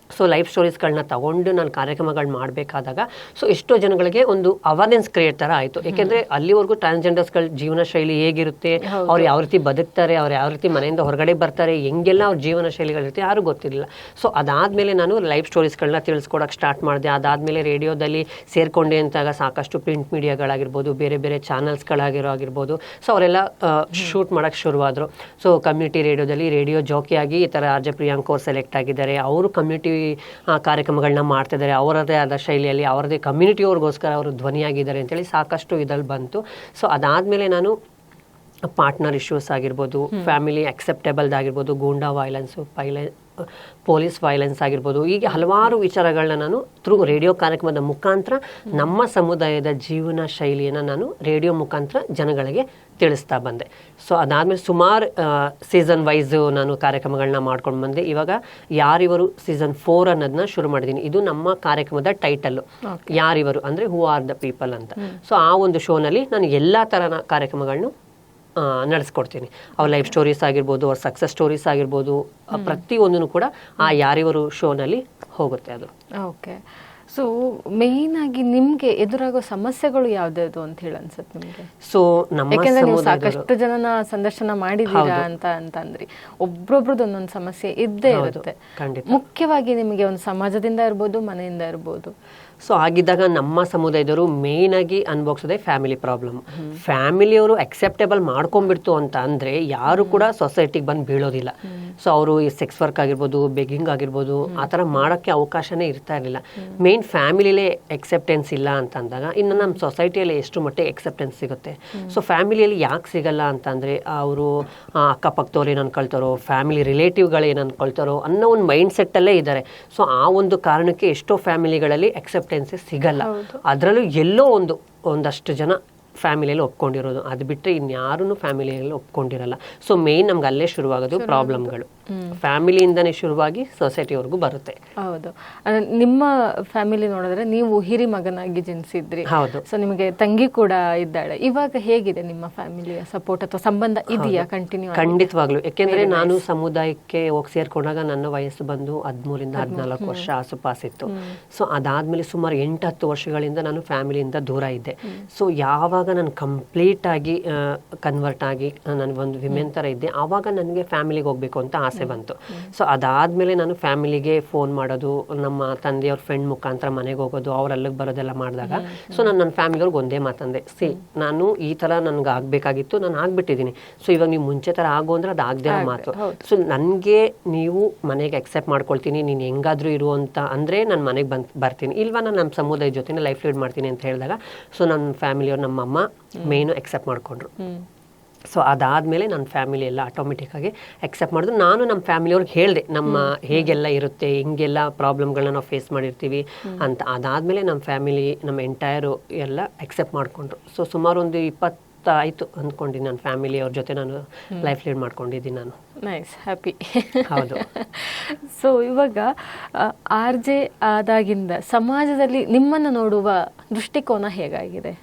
ಸೊ ಲೈಫ್ ಸ್ಟೋರೀಸ್ಗಳನ್ನ ತಗೊಂಡು ನಾನು ಕಾರ್ಯಕ್ರಮಗಳು ಮಾಡಬೇಕಾದಾಗ ಸೊ ಎಷ್ಟೋ ಜನಗಳಿಗೆ ಒಂದು ಅವೇರ್ನೆಸ್ ಕ್ರಿಯೇಟ್ ಥರ ಆಯಿತು. ಯಾಕೆಂದರೆ ಅಲ್ಲಿವರೆಗೂ ಟ್ರಾನ್ಸ್ಜೆಂಡರ್ಸ್ಗಳ ಜೀವನ ಶೈಲಿ ಹೇಗಿರುತ್ತೆ, ಅವ್ರು ಯಾವ ರೀತಿ ಬದುಕ್ತಾರೆ, ಅವ್ರು ಯಾವ ರೀತಿ ಮನೆಯಿಂದ ಹೊರಗಡೆ ಬರ್ತಾರೆ, ಹೆಂಗೆಲ್ಲ ಅವ್ರ ಜೀವನ ಶೈಲಿಗಳಿರುತ್ತೆ ಯಾರೂ ಗೊತ್ತಿರಲಿಲ್ಲ. ಸೊ ಅದಾದಮೇಲೆ ನಾನು ಲೈಫ್ ಸ್ಟೋರೀಸ್ಗಳನ್ನ ತಿಳಿಸ್ಕೊಡೋಕೆ ಸ್ಟಾರ್ಟ್ ಮಾಡಿದೆ. ಅದಾದಮೇಲೆ ರೇಡಿಯೋದಲ್ಲಿ ಸೇರಿಕೊಂಡೆ ಅಂತಾಗ ಸಾಕಷ್ಟು ಪ್ರಿಂಟ್ ಮೀಡಿಯಾಗಳಾಗಿರ್ಬೋದು, ಬೇರೆ ಬೇರೆ ಚಾನಲ್ಸ್ಗಳಾಗಿರ್ಬೋದು ಸೊ ಅವರೆಲ್ಲ ಶೂಟ್ ಮಾಡೋಕ್ಕೆ ಶುರುವಾದರು. ಸೊ ಕಮ್ಯುನಿಟಿ ರೇಡಿಯೋದಲ್ಲಿ ರೇಡಿಯೋ ಜಾಕಿಯಾಗಿ ಈ ಥರ RJ ಪ್ರಿಯಾಂಕ್ ಅವ್ರು ಸೆಲೆಕ್ಟ್ ಆಗಿದ್ದಾರೆ. ಅವರು ಕಮ್ಯುನಿಟಿ ಕಾರ್ಯಕ್ರಮಗಳನ್ನ ಮಾಡ್ತಿದ್ದಾರೆ, ಅವರದೇ ಆದ ಶೈಲಿಯಲ್ಲಿ ಅವರದೇ ಕಮ್ಯುನಿಟಿಯವ್ರಿಗೋಸ್ಕರ ಅವರು ಧ್ವನಿಯಾಗಿದ್ದಾರೆ ಅಂತೇಳಿ ಸಾಕಷ್ಟು ಇದಲ್ಲಿ ಬಂತು. ಸೊ ಅದಾದಮೇಲೆ ನಾನು ಪಾರ್ಟ್ನರ್ ಇಶ್ಯೂಸ್ ಆಗಿರ್ಬೋದು, ಫ್ಯಾಮಿಲಿ ಅಕ್ಸೆಪ್ಟೇಬಲ್ದಾಗಿರ್ಬೋದು, ಗೂಂಡಾ ವೈಲೆನ್ಸು, ಪೊಲೀಸ್ ವೈಲೆನ್ಸ್ ಆಗಿರ್ಬೋದು, ಹೀಗೆ ಹಲವಾರು ವಿಚಾರಗಳನ್ನ ನಾನು ಥ್ರೂ ರೇಡಿಯೋ ಕಾರ್ಯಕ್ರಮದ ಮುಖಾಂತರ ನಮ್ಮ ಸಮುದಾಯದ ಜೀವನ ಶೈಲಿಯನ್ನು ನಾನು ರೇಡಿಯೋ ಮುಖಾಂತರ ಜನಗಳಿಗೆ ತಿಳಿಸ್ತಾ ಬಂದೆ. ಸೊ ಅದಾದಮೇಲೆ ಸುಮಾರು ಸೀಸನ್ ವೈಸ್ ನಾನು ಕಾರ್ಯಕ್ರಮಗಳನ್ನ ಮಾಡ್ಕೊಂಡು ಬಂದೆ. ಇವಾಗ ಯಾರಿವರು ಸೀಸನ್ 4 ಅನ್ನೋದನ್ನ ಶುರು ಮಾಡಿದ್ದೀನಿ. ಇದು ನಮ್ಮ ಕಾರ್ಯಕ್ರಮದ ಟೈಟಲ್ಲು, ಯಾರಿವರು ಅಂದರೆ ಹೂ ಆರ್ ದ ಪೀಪಲ್ ಅಂತ. ಸೊ ಆ ಒಂದು ಶೋನಲ್ಲಿ ನಾನು ಎಲ್ಲ ಥರದ ಕಾರ್ಯಕ್ರಮಗಳನ್ನು ನಡೆಸ್ಕೊಡ್ತೀನಿ. ಅವ್ರ ಲೈಫ್ ಸ್ಟೋರೀಸ್ ಆಗಿರ್ಬೋದು, ಅವ್ರ ಸಕ್ಸಸ್ ಸ್ಟೋರೀಸ್ ಆಗಿರ್ಬೋದು, ಪ್ರತಿಯೊಂದೂ ಕೂಡ ಆ ಯಾರಿವರು ಶೋನಲ್ಲಿ ಹೋಗುತ್ತೆ ಅದು. ಓಕೆ, ಸೊ ಮೇಯ್ನ್ ಆಗಿ ನಿಮ್ಗೆ ಎದುರಾಗೋ ಸಮಸ್ಯೆಗಳು ಯಾವ್ದು ಅಂತ ಹೇಳಿ ಅನ್ಸುತ್ತೆ ನಿಮ್ಗೆ? ಸೊ ನಮ್ಮ ಸಾಕಷ್ಟು ಜನನ ಸಂದರ್ಶನ ಮಾಡಿದೀರಾ ಅಂತ ಅಂದ್ರಿ, ಒಬ್ರೊಬ್ರದ್ದು ಒಂದೊಂದು ಸಮಸ್ಯೆ ಇದ್ದೇ ಇರುತ್ತೆ. ಮುಖ್ಯವಾಗಿ ನಿಮಗೆ ಒಂದು ಸಮಾಜದಿಂದ ಇರ್ಬೋದು, ಮನೆಯಿಂದ ಇರ್ಬೋದು. ಸೊ ಆಗಿದ್ದಾಗ ನಮ್ಮ ಸಮುದಾಯದವರು ಮೇಯ್ನ್ ಆಗಿ ಅನುಭವಿಸೋದೇ ಫ್ಯಾಮಿಲಿ ಪ್ರಾಬ್ಲಮ್. ಫ್ಯಾಮಿಲಿಯವರು ಅಕ್ಸೆಪ್ಟೇಬಲ್ ಮಾಡ್ಕೊಂಡ್ಬಿಡ್ತು ಅಂತ ಅಂದರೆ ಯಾರು ಕೂಡ ಸೊಸೈಟಿಗೆ ಬಂದು ಬೀಳೋದಿಲ್ಲ. ಸೊ ಅವರು ಈ ಸೆಕ್ಸ್ ವರ್ಕ್ ಆಗಿರ್ಬೋದು, ಬೆಗ್ಗಿಂಗ್ ಆಗಿರ್ಬೋದು, ಆ ಥರ ಮಾಡೋಕ್ಕೆ ಅವಕಾಶನೇ ಇರ್ತಾ ಇರಲಿಲ್ಲ. ಮೇನ್ ಫ್ಯಾಮಿಲಿಲೇ ಎಕ್ಸೆಪ್ಟೆನ್ಸ್ ಇಲ್ಲ ಅಂತ ಅಂದಾಗ ಇನ್ನು ನಮ್ಮ ಸೊಸೈಟಿಯಲ್ಲಿ ಎಷ್ಟು ಮಟ್ಟಿಗೆ ಎಕ್ಸೆಪ್ಟೆನ್ಸ್ ಸಿಗುತ್ತೆ. ಸೊ ಫ್ಯಾಮಿಲಿಯಲ್ಲಿ ಯಾಕೆ ಸಿಗಲ್ಲ ಅಂತಂದರೆ ಅವರು ಅಕ್ಕಪಕ್ಕದವ್ರು ಏನು ಅನ್ಕೊಳ್ತಾರೋ, ಫ್ಯಾಮಿಲಿ ರಿಲೇಟಿವ್ಗಳು ಏನು ಅನ್ಕೊಳ್ತಾರೋ ಅನ್ನೋ ಒಂದು ಮೈಂಡ್ ಸೆಟ್ಟಲ್ಲೇ ಇದ್ದಾರೆ. ಸೊ ಆ ಒಂದು ಕಾರಣಕ್ಕೆ ಎಷ್ಟೋ ಫ್ಯಾಮಿಲಿಗಳಲ್ಲಿ ಎಕ್ಸೆಪ್ಟೆನ್ಸ್ ಸಿಗಲ್ಲ. ಅದರಲ್ಲೂ ಎಲ್ಲೋ ಒಂದಷ್ಟು ಜನ ಫ್ಯಾಮಿಲಿಯಲ್ಲಿ ಒಪ್ಕೊಂಡಿರೋದು, ಅದು ಬಿಟ್ಟರೆ ಇನ್ಯಾರೂ ಫ್ಯಾಮಿಲಿಯಲ್ಲಿ ಒಪ್ಕೊಂಡಿರಲ್ಲ. ಸೊ ಮೇಯ್ನ್ ನಮ್ಗೆ ಅಲ್ಲೇ ಶುರುವಾಗೋದು ಪ್ರಾಬ್ಲಮ್ಗಳು. ಫ್ಯಾಮಿಲಿಯಿಂದನೇ ಶುರುವಾಗಿ ಸೊಸೈಟಿವರೆಗೂ ಬರುತ್ತೆ. ಹೌದು. ನಿಮ್ಮ ಫ್ಯಾಮಿಲಿ ನೋಡಿದ್ರೆ ನೀವು ಹಿರಿ ಮಗನಾಗಿ ಜನಿಸಿದ್ರಿ. ಹೌದು. ಸೊ ನಿಮಗೆ ತಂಗಿ ಕೂಡ ಇದ್ದಾಳೆ. ಇವಾಗ ಹೇಗಿದೆ ನಿಮ್ಮ ಫ್ಯಾಮಿಲಿಯ ಸಪೋರ್ಟ್ ಅಥವಾ ಸಂಬಂಧ ಇದೆಯಾ ಕಂಟಿನ್ಯೂ? ಖಂಡಿತವಾಗ್ಲು. ಯಾಕೆಂದ್ರೆ ನಾನು ಸಮುದಾಯಕ್ಕೆ ಹೋಗಿ ಸೇರ್ಕೊಂಡಾಗ ನನ್ನ ವಯಸ್ಸು ಬಂದು 13 ಇಂದ 14 ವರ್ಷ ಆಸುಪಾಸಿತ್ತು. ಸೊ ಅದಾದ್ಮೇಲೆ ಸುಮಾರು 8-10 ವರ್ಷಗಳಿಂದ ನಾನು ಫ್ಯಾಮಿಲಿಯಿಂದ ದೂರ ಇದ್ದೆ. ಸೊ ಯಾವಾಗ ನಾನು ಕಂಪ್ಲೀಟ್ ಆಗಿ ಕನ್ವರ್ಟ್ ಆಗಿ ನಾನು ಒಂದು ವಿಮೆನ್ ತರ ಇದ್ದೆ, ಆವಾಗ ನನಗೆ ಫ್ಯಾಮಿಲಿಗೆ ಹೋಗ್ಬೇಕು ಅಂತ ಆಸೆ ಬಂತು. ಸೊ ಅದಾದ್ಮೇಲೆ ನಾನು ಫ್ಯಾಮಿಲಿಗೆ ಫೋನ್ ಮಾಡೋದು, ನಮ್ಮ ತಂದೆಯವ್ರ ಫ್ರೆಂಡ್ ಮುಖಾಂತರ ಮನೆಗೆ ಹೋಗೋದು, ಅವ್ರ ಅಲ್ಲಿಗೆ ಬರೋದೆಲ್ಲ ಮಾಡಿದಾಗ ಸೊ ನಾನು ನನ್ನ ಫ್ಯಾಮಿಲಿಯವ್ರಿಗೆ ಒಂದೇ ಮಾತಂದೆ, ನಾನು ಈ ತರ ನನ್ಗೆ ಆಗ್ಬೇಕಾಗಿತ್ತು, ನಾನು ಆಗ್ಬಿಟ್ಟಿದ್ದೀನಿ. ಸೊ ಇವಾಗ ನೀವು ಮುಂಚೆ ತರ ಆಗೋ ಅಂದ್ರೆ ಅದು ಆಗದೆ ಮಾತು. ಸೊ ನನಗೆ ನೀವು ಮನೆಗೆ ಅಕ್ಸೆಪ್ಟ್ ಮಾಡ್ಕೊಳ್ತೀನಿ, ನೀನು ಹೆಂಗಾದ್ರೂ ಇರುವಂತ ಅಂದ್ರೆ ನಾನು ಮನೆಗೆ ಬರ್ತೀನಿ, ಇಲ್ವಾ ನಾನು ನಮ್ಮ ಸಮುದಾಯದ ಜೊತೆ ಲೈಫ್ ಲೀಡ್ ಮಾಡ್ತೀನಿ ಅಂತ ಹೇಳಿದಾಗ ಸೊ ನನ್ನ ಫ್ಯಾಮಿಲಿಯವ್ರು, ನಮ್ಮಮ್ಮ ಮೇನು ಅಕ್ಸೆಪ್ಟ್ ಮಾಡ್ಕೊಂಡ್ರು. ಸೊ ಅದಾದಮೇಲೆ ನನ್ನ ಫ್ಯಾಮಿಲಿ ಎಲ್ಲ ಆಟೋಮೆಟಿಕ್ ಆಗಿ ಅಕ್ಸೆಪ್ಟ್ ಮಾಡಿದ್ರು. ನಾನು ನಮ್ಮ ಫ್ಯಾಮಿಲಿಯವ್ರಿಗೆ ಹೇಳಿದೆ ನಮ್ಮ ಹೇಗೆಲ್ಲ ಇರುತ್ತೆ, ಹಿಂಗೆಲ್ಲ ಪ್ರಾಬ್ಲಮ್ಗಳನ್ನ ನಾವು ಫೇಸ್ ಮಾಡಿರ್ತೀವಿ ಅಂತ. ಅದಾದಮೇಲೆ ನಮ್ಮ ಫ್ಯಾಮಿಲಿ, ನಮ್ಮ ಎಂಟೈರು ಎಲ್ಲ ಅಕ್ಸೆಪ್ಟ್ ಮಾಡಿಕೊಂಡ್ರು. ಸೊ ಸುಮಾರು ಒಂದು 20 ಆಯಿತು ಅಂದ್ಕೊಂಡಿದ್ದೀನಿ ನನ್ನ ಫ್ಯಾಮಿಲಿ ಅವ್ರ ಜೊತೆ ನಾನು ಲೈಫ್ ಲೀಡ್ ಮಾಡ್ಕೊಂಡಿದ್ದೀನಿ ನಾನು. Nice, happy. ಹೌದು. ಸೊ ಇವಾಗ RJ ಆದಾಗಿಂದ ಸಮಾಜದಲ್ಲಿ ನಿಮ್ಮನ್ನು ನೋಡುವ ದೃಷ್ಟಿಕೋನ ಹೇಗಾಗಿದೆ?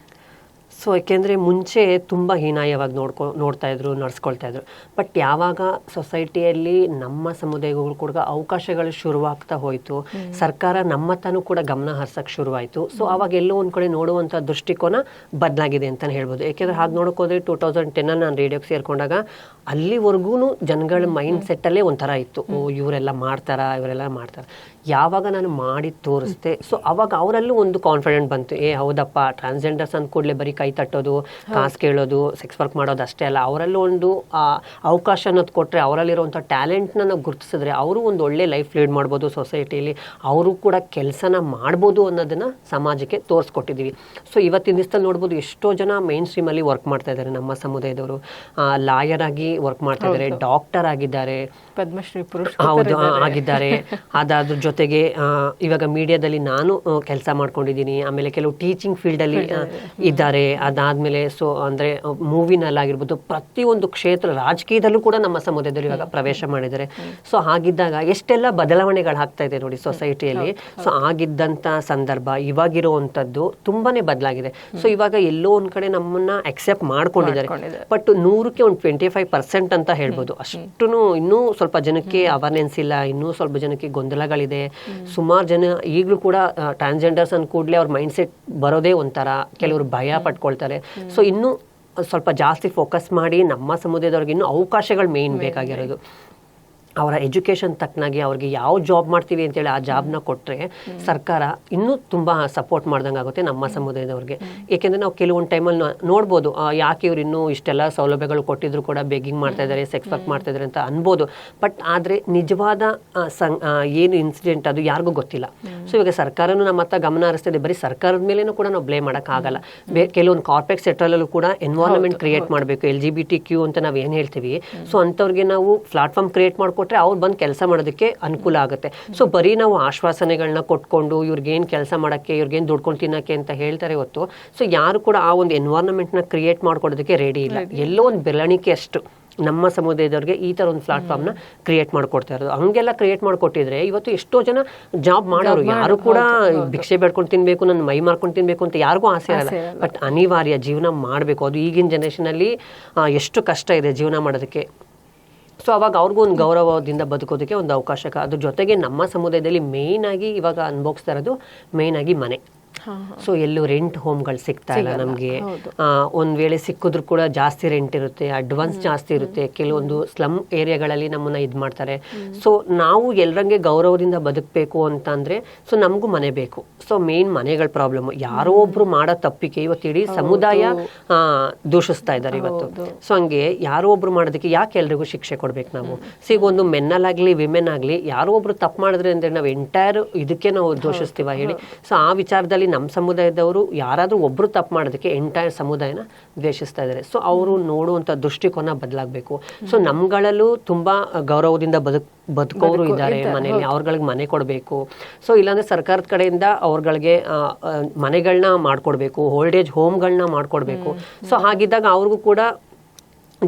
ಸೊ ಯಾಕೆಂದರೆ ಮುಂಚೆ ತುಂಬ ಹೀನಾಯವಾಗಿ ನೋಡ್ತಾ ಇದ್ರು, ನಡ್ಸ್ಕೊಳ್ತಾ ಇದ್ರು. ಬಟ್ ಯಾವಾಗ ಸೊಸೈಟಿಯಲ್ಲಿ ನಮ್ಮ ಸಮುದಾಯಗಳು ಕೂಡ ಅವಕಾಶಗಳು ಶುರುವಾಗ್ತಾ ಹೋಯಿತು, ಸರ್ಕಾರ ನಮ್ಮ ತಾನು ಕೂಡ ಗಮನ ಹರಿಸೋಕ್ಕೆ ಶುರುವಾಯಿತು. ಸೊ ಅವಾಗ ಎಲ್ಲೋ ಒಂದು ಕಡೆ ನೋಡುವಂಥ ದೃಷ್ಟಿಕೋನ ಬದಲಾಗಿದೆ ಅಂತಲೇ ಹೇಳ್ಬೋದು. ಯಾಕೆಂದರೆ ಹಾಗೆ ನೋಡೋಕೋದ್ರೆ 2010 ನಾನು ರೇಡಿಯೋಗೆ ಸೇರಿಕೊಂಡಾಗ ಅಲ್ಲಿವರೆಗೂ ಜನಗಳ ಮೈಂಡ್ ಸೆಟ್ಟಲ್ಲೇ ಒಂಥರ ಇತ್ತು, ಓ ಇವರೆಲ್ಲ ಇವರೆಲ್ಲ ಮಾಡ್ತಾರೆ. ಯಾವಾಗ ನಾನು ಮಾಡಿ ತೋರಿಸ್ದೆ, ಸೊ ಅವಾಗ ಅವರಲ್ಲೂ ಒಂದು ಕಾನ್ಫಿಡೆಂಟ್ ಬಂತು, ಹೌದಪ್ಪ ಟ್ರಾನ್ಸ್ಜೆಂಡರ್ಸ್ ಅಂದ ಕೂಡಲೇ ಬರೀ ಕೈ ತಟ್ಟೋದು, ಕಾಸು ಕೇಳೋದು, ಸೆಕ್ಸ್ ವರ್ಕ್ ಮಾಡೋದು ಅಷ್ಟೇ ಅಲ್ಲ, ಅವರಲ್ಲೂ ಒಂದು ಅವಕಾಶ ಅನ್ನೋದು ಕೊಟ್ಟರೆ, ಅವರಲ್ಲಿರುವಂಥ ಟ್ಯಾಲೆಂಟ್ನ ನಾವು ಗುರುತಿಸಿದ್ರೆ ಅವರು ಒಂದು ಒಳ್ಳೆ ಲೈಫ್ ಲೀಡ್ ಮಾಡ್ಬೋದು ಸೊಸೈಟಿಯಲ್ಲಿ, ಅವರು ಕೂಡ ಕೆಲಸನ ಮಾಡ್ಬೋದು ಅನ್ನೋದನ್ನು ಸಮಾಜಕ್ಕೆ ತೋರಿಸ್ಕೊಟ್ಟಿದ್ದೀವಿ. ಸೊ ಇವತ್ತಿನ ದಿವಸದಲ್ಲಿ ನೋಡ್ಬೋದು ಎಷ್ಟೋ ಜನ ಮೇನ್ ಸ್ಟ್ರೀಮಲ್ಲಿ ವರ್ಕ್ ಮಾಡ್ತಾ ಇದ್ದಾರೆ. ನಮ್ಮ ಸಮುದಾಯದವರು ಲಾಯರ್ ಆಗಿ ವರ್ಕ್ ಮಾಡ್ತಾ ಇದ್ದಾರೆ, ಡಾಕ್ಟರ್ ಆಗಿದ್ದಾರೆ, ಪದ್ಮಶ್ರೀ ಹೌದು ಆಗಿದ್ದಾರೆ. ಅದಾದ್ರ ಜೊತೆಗೆ ಇವಾಗ ಮೀಡಿಯಾದಲ್ಲಿ ನಾನು ಕೆಲಸ ಮಾಡ್ಕೊಂಡಿದ್ದೀನಿ. ಆಮೇಲೆ ಕೆಲವು ಟೀಚಿಂಗ್ ಫೀಲ್ಡಲ್ಲಿ ಇದ್ದಾರೆ. ಅದಾದ್ಮೇಲೆ ಸೊ ಅಂದರೆ ಮೂವಿನಲ್ಲಾಗಿರ್ಬೋದು, ಪ್ರತಿಯೊಂದು ಕ್ಷೇತ್ರ, ರಾಜಕೀಯದಲ್ಲೂ ಕೂಡ ನಮ್ಮ ಸಮುದಾಯದಲ್ಲಿ ಇವಾಗ ಪ್ರವೇಶ ಮಾಡಿದ್ದಾರೆ. ಸೊ ಹಾಗಿದ್ದಾಗ ಎಷ್ಟೆಲ್ಲ ಬದಲಾವಣೆಗಳಾಗ್ತಾ ಇದೆ ನೋಡಿ ಸೊಸೈಟಿಯಲ್ಲಿ. ಸೊ ಆಗಿದ್ದಂಥ ಸಂದರ್ಭ ಇವಾಗಿರುವಂಥದ್ದು ತುಂಬಾನೇ ಬದಲಾಗಿದೆ. ಸೊ ಇವಾಗ ಎಲ್ಲೋ ಒಂದ್ ಕಡೆ ನಮ್ಮನ್ನ ಅಕ್ಸೆಪ್ಟ್ ಮಾಡ್ಕೊಂಡಿದ್ದಾರೆ. ಬಟ್ 100ಕ್ಕೆ ಒಂದು 25% ಅಂತ ಹೇಳ್ಬೋದು. ಅಷ್ಟು ಇನ್ನೂ ಸ್ವಲ್ಪ ಜನಕ್ಕೆ ಅವೇರ್ನೆಸ್ ಇಲ್ಲ, ಇನ್ನೂ ಸ್ವಲ್ಪ ಜನಕ್ಕೆ ಗೊಂದಲಗಳಿದೆ. ಸುಮಾರು ಜನ ಈಗಲೂ ಕೂಡ ಟ್ರಾನ್ಸ್ಜೆಂಡರ್ಸ್ ಅಂದ ಕೂಡಲೇ ಅವ್ರ ಮೈಂಡ್ ಸೆಟ್ ಬರೋದೇ ಒಂಥರ, ಕೆಲವರು ಭಯ ಪಟ್ಕೊಳ್ತಾರೆ. ಸೊ ಇನ್ನೂ ಸ್ವಲ್ಪ ಜಾಸ್ತಿ ಫೋಕಸ್ ಮಾಡಿ ನಮ್ಮ ಸಮುದಾಯದವ್ರಿಗೆ ಇನ್ನೂ ಅವಕಾಶಗಳು ಮೇನ್ ಬೇಕಾಗಿರೋದು. ಅವರ ಎಜುಕೇಷನ್ ತಕ್ಕನಾಗಿ ಅವ್ರಿಗೆ ಯಾವ ಜಾಬ್ ಮಾಡ್ತೀವಿ ಅಂತೇಳಿ ಆ ಜಾಬ್ನ ಕೊಟ್ಟರೆ ಸರ್ಕಾರ ಇನ್ನೂ ತುಂಬ ಸಪೋರ್ಟ್ ಮಾಡ್ದಂಗೆ ಆಗುತ್ತೆ ನಮ್ಮ ಸಮುದಾಯದವ್ರಿಗೆ. ಏಕೆಂದರೆ ನಾವು ಕೆಲವೊಂದು ಟೈಮಲ್ಲಿ ನೋಡ್ಬೋದು, ಯಾಕೆ ಇವ್ರು ಇನ್ನೂ ಇಷ್ಟೆಲ್ಲ ಸೌಲಭ್ಯಗಳು ಕೊಟ್ಟಿದ್ರು ಕೂಡ ಬೇಗಿಂಗ್ ಮಾಡ್ತಾ ಇದ್ದಾರೆ, ಸೆಕ್ಸ್ ವರ್ಕ್ ಮಾಡ್ತಾ ಇದ್ದಾರೆ ಅಂತ ಅನ್ಬೋದು. ಬಟ್ ಆದರೆ ನಿಜವಾದ ಏನು ಇನ್ಸಿಡೆಂಟ್ ಅದು ಯಾರಿಗೂ ಗೊತ್ತಿಲ್ಲ. ಸೊ ಇವಾಗ ಸರ್ಕಾರನೂ ನಮ್ಮ ಹತ್ರ ಗಮನ ಹರಿಸ್ತಿದೆ. ಬರೀ ಸರ್ಕಾರದ ಮೇಲೇನೂ ಕೂಡ ನಾವು ಬ್ಲೇಮ್ ಮಾಡೋಕ್ಕಾಗಲ್ಲ. ಕೆಲವೊಂದು ಕಾರ್ಪೊರೇಟ್ ಸೆಕ್ಟರಲ್ಲೂ ಕೂಡ ಎನ್ವೈರನ್ಮೆಂಟ್ ಕ್ರಿಯೇಟ್ ಮಾಡಬೇಕು. LGBTQ ಅಂತ ನಾವು ಏನು ಹೇಳ್ತೀವಿ, ಸೊ ಅಂಥವ್ರಿಗೆ ನಾವು ಪ್ಲಾಟ್ಫಾರ್ಮ್ ಕ್ರಿಯೇಟ್ ಮಾಡ್ಕೊಟ್ರೆ ಅವ್ರು ಬಂದು ಕೆಲಸ ಮಾಡೋದಕ್ಕೆ ಅನುಕೂಲ ಆಗುತ್ತೆ. ಸೊ ಬರೀ ನಾವು ಆಶ್ವಾಸನೆಗಳನ್ನ ಕೊಟ್ಕೊಂಡು ಇವ್ರಿಗೇನು ಕೆಲಸ ಮಾಡೋಕ್ಕೆ, ಇವ್ರಿಗೇನು ದುಡ್ಕೊಂಡು ತಿನ್ನೋಕ್ಕೆ ಅಂತ ಹೇಳ್ತಾರೆ ಹೊತ್ತು, ಸೊ ಯಾರು ಕೂಡ ಆ ಒಂದು ಎನ್ವೈರನ್ಮೆಂಟ್ನ ಕ್ರಿಯೇಟ್ ಮಾಡ್ಕೊಡೋದಕ್ಕೆ ರೆಡಿ ಇಲ್ಲ. ಎಲ್ಲೋ ಒಂದು ಬೆಳವಣಿಗೆ ಅಷ್ಟು ನಮ್ಮ ಸಮುದಾಯದವ್ರಿಗೆ ಈ ಥರ ಒಂದು ಪ್ಲಾಟ್ಫಾರ್ಮ್ನ ಕ್ರಿಯೇಟ್ ಮಾಡ್ಕೊಡ್ತಾ ಇರೋದು. ಹಂಗೆಲ್ಲ ಕ್ರಿಯೇಟ್ ಮಾಡ್ಕೊಟ್ಟಿದ್ರೆ ಇವತ್ತು ಎಷ್ಟೋ ಜನ ಜಾಬ್ ಮಾಡೋರು, ಯಾರು ಕೂಡ ಭಿಕ್ಷೆ ಬೇಡ್ಕೊಂಡು ತಿನ್ಬೇಕು, ನನ್ನ ಮೈ ಮಾರ್ಕೊಂಡು ತಿನ್ಬೇಕು ಅಂತ ಯಾರಿಗೂ ಆಸೆ ಇರಲ್ಲ. ಬಟ್ ಅನಿವಾರ್ಯ ಜೀವನ ಮಾಡಬೇಕು. ಅದು ಈಗಿನ ಜನರೇಷನಲ್ಲಿ ಎಷ್ಟು ಕಷ್ಟ ಇದೆ ಜೀವನ ಮಾಡೋದಕ್ಕೆ. ಸೊ ಅವಾಗ ಅವ್ರಿಗೂ ಒಂದು ಗೌರವದಿಂದ ಬದುಕೋದಕ್ಕೆ ಒಂದು ಅವಕಾಶ. ಅದ್ರ ಜೊತೆಗೆ ನಮ್ಮ ಸಮುದಾಯದಲ್ಲಿ ಮೇಯ್ನ್ ಆಗಿ ಇವಾಗ ಅನುಭವಿಸ್ತಾ ಇರೋದು ಮೇಯ್ನ್ ಆಗಿ ಮನೆ. ಸೊ ಎಲ್ಲೂ ರೆಂಟ್ ಹೋಮ್ಗಳು ಸಿಗ್ತಾ ಇಲ್ಲ ನಮಗೆ. ಒಂದ್ ವೇಳೆ ಸಿಕ್ಕಿದ್ರು ಕೂಡ ಜಾಸ್ತಿ ರೆಂಟ್ ಇರುತ್ತೆ, ಅಡ್ವಾನ್ಸ್ ಜಾಸ್ತಿ ಇರುತ್ತೆ. ಕೆಲವೊಂದು ಸ್ಲಮ್ ಏರಿಯಾಗಳಲ್ಲಿ ನಮ್ಮನ್ನ ಇದ್ ಮಾಡ್ತಾರೆ. ಸೊ ನಾವು ಎಲ್ಲರಂಗೆ ಗೌರವದಿಂದ ಬದುಕಬೇಕು ಅಂತಂದ್ರೆ ಸೊ ನಮಗೂ ಮನೆ ಬೇಕು. ಸೊ ಮೇನ್ ಮನೆಗಳ ಪ್ರಾಬ್ಲಮ್. ಯಾರೋ ಒಬ್ರು ಮಾಡೋ ತಪ್ಪಿಗೆ ಇವತ್ತು ಇಡೀ ಸಮುದಾಯ ದೂಷಿಸ್ತಾ ಇದ್ದಾರೆ ಇವತ್ತು. ಸೊ ಹಂಗೆ ಯಾರೋ ಒಬ್ರು ಮಾಡೋದಕ್ಕೆ ಯಾಕೆ ಎಲ್ರಿಗೂ ಶಿಕ್ಷೆ ಕೊಡ್ಬೇಕು ನಾವು? ಸೊ ಈಗ ಒಂದು ಮೆನ್ನಲ್ಲಾಗ್ಲಿ ವಿಮೆನ್ ಆಗ್ಲಿ ಯಾರೋ ಒಬ್ರು ತಪ್ಪು ಮಾಡಿದ್ರೆ ಅಂದ್ರೆ ನಾವು ಎಂಟೈರ್ ಇದಕ್ಕೆ ನಾವು ದೂಷಿಸ್ತೀವ ಹೇಳಿ? ಸೊ ಆ ವಿಚಾರದಲ್ಲಿ ನಮ್ಮ ಸಮುದಾಯದವರು ಯಾರಾದ್ರೂ ಒಬ್ರು ತಪ್ಪು ಮಾಡೋದಕ್ಕೆ ಎಂಟೈರ್ ಸಮುದಾಯನ ದ್ವೇಷಿಸ್ತಾ ಇದ್ದಾರೆ. ಸೊ ಅವರು ನೋಡುವಂತ ದೃಷ್ಟಿಕೋನ ಬದಲಾಗಬೇಕು. ಸೊ ನಮ್ಗಳಲ್ಲೂ ತುಂಬಾ ಗೌರವದಿಂದ ಬದುಕೋರು ಇದ್ದಾರೆ ಮನೆಯಲ್ಲಿ, ಅವ್ರಗಳಿಗೆ ಮನೆ ಕೊಡಬೇಕು. ಸೊ ಇಲ್ಲಾಂದ್ರೆ ಸರ್ಕಾರದ ಕಡೆಯಿಂದ ಅವ್ರಗಳಿಗೆ ಮನೆಗಳನ್ನ ಮಾಡ್ಕೊಡ್ಬೇಕು, ಓಲ್ಡ್ ಏಜ್ ಹೋಮ್ಗಳನ್ನ ಮಾಡ್ಕೊಡ್ಬೇಕು. ಸೊ ಹಾಗಿದ್ದಾಗ ಅವ್ರಿಗೂ ಕೂಡ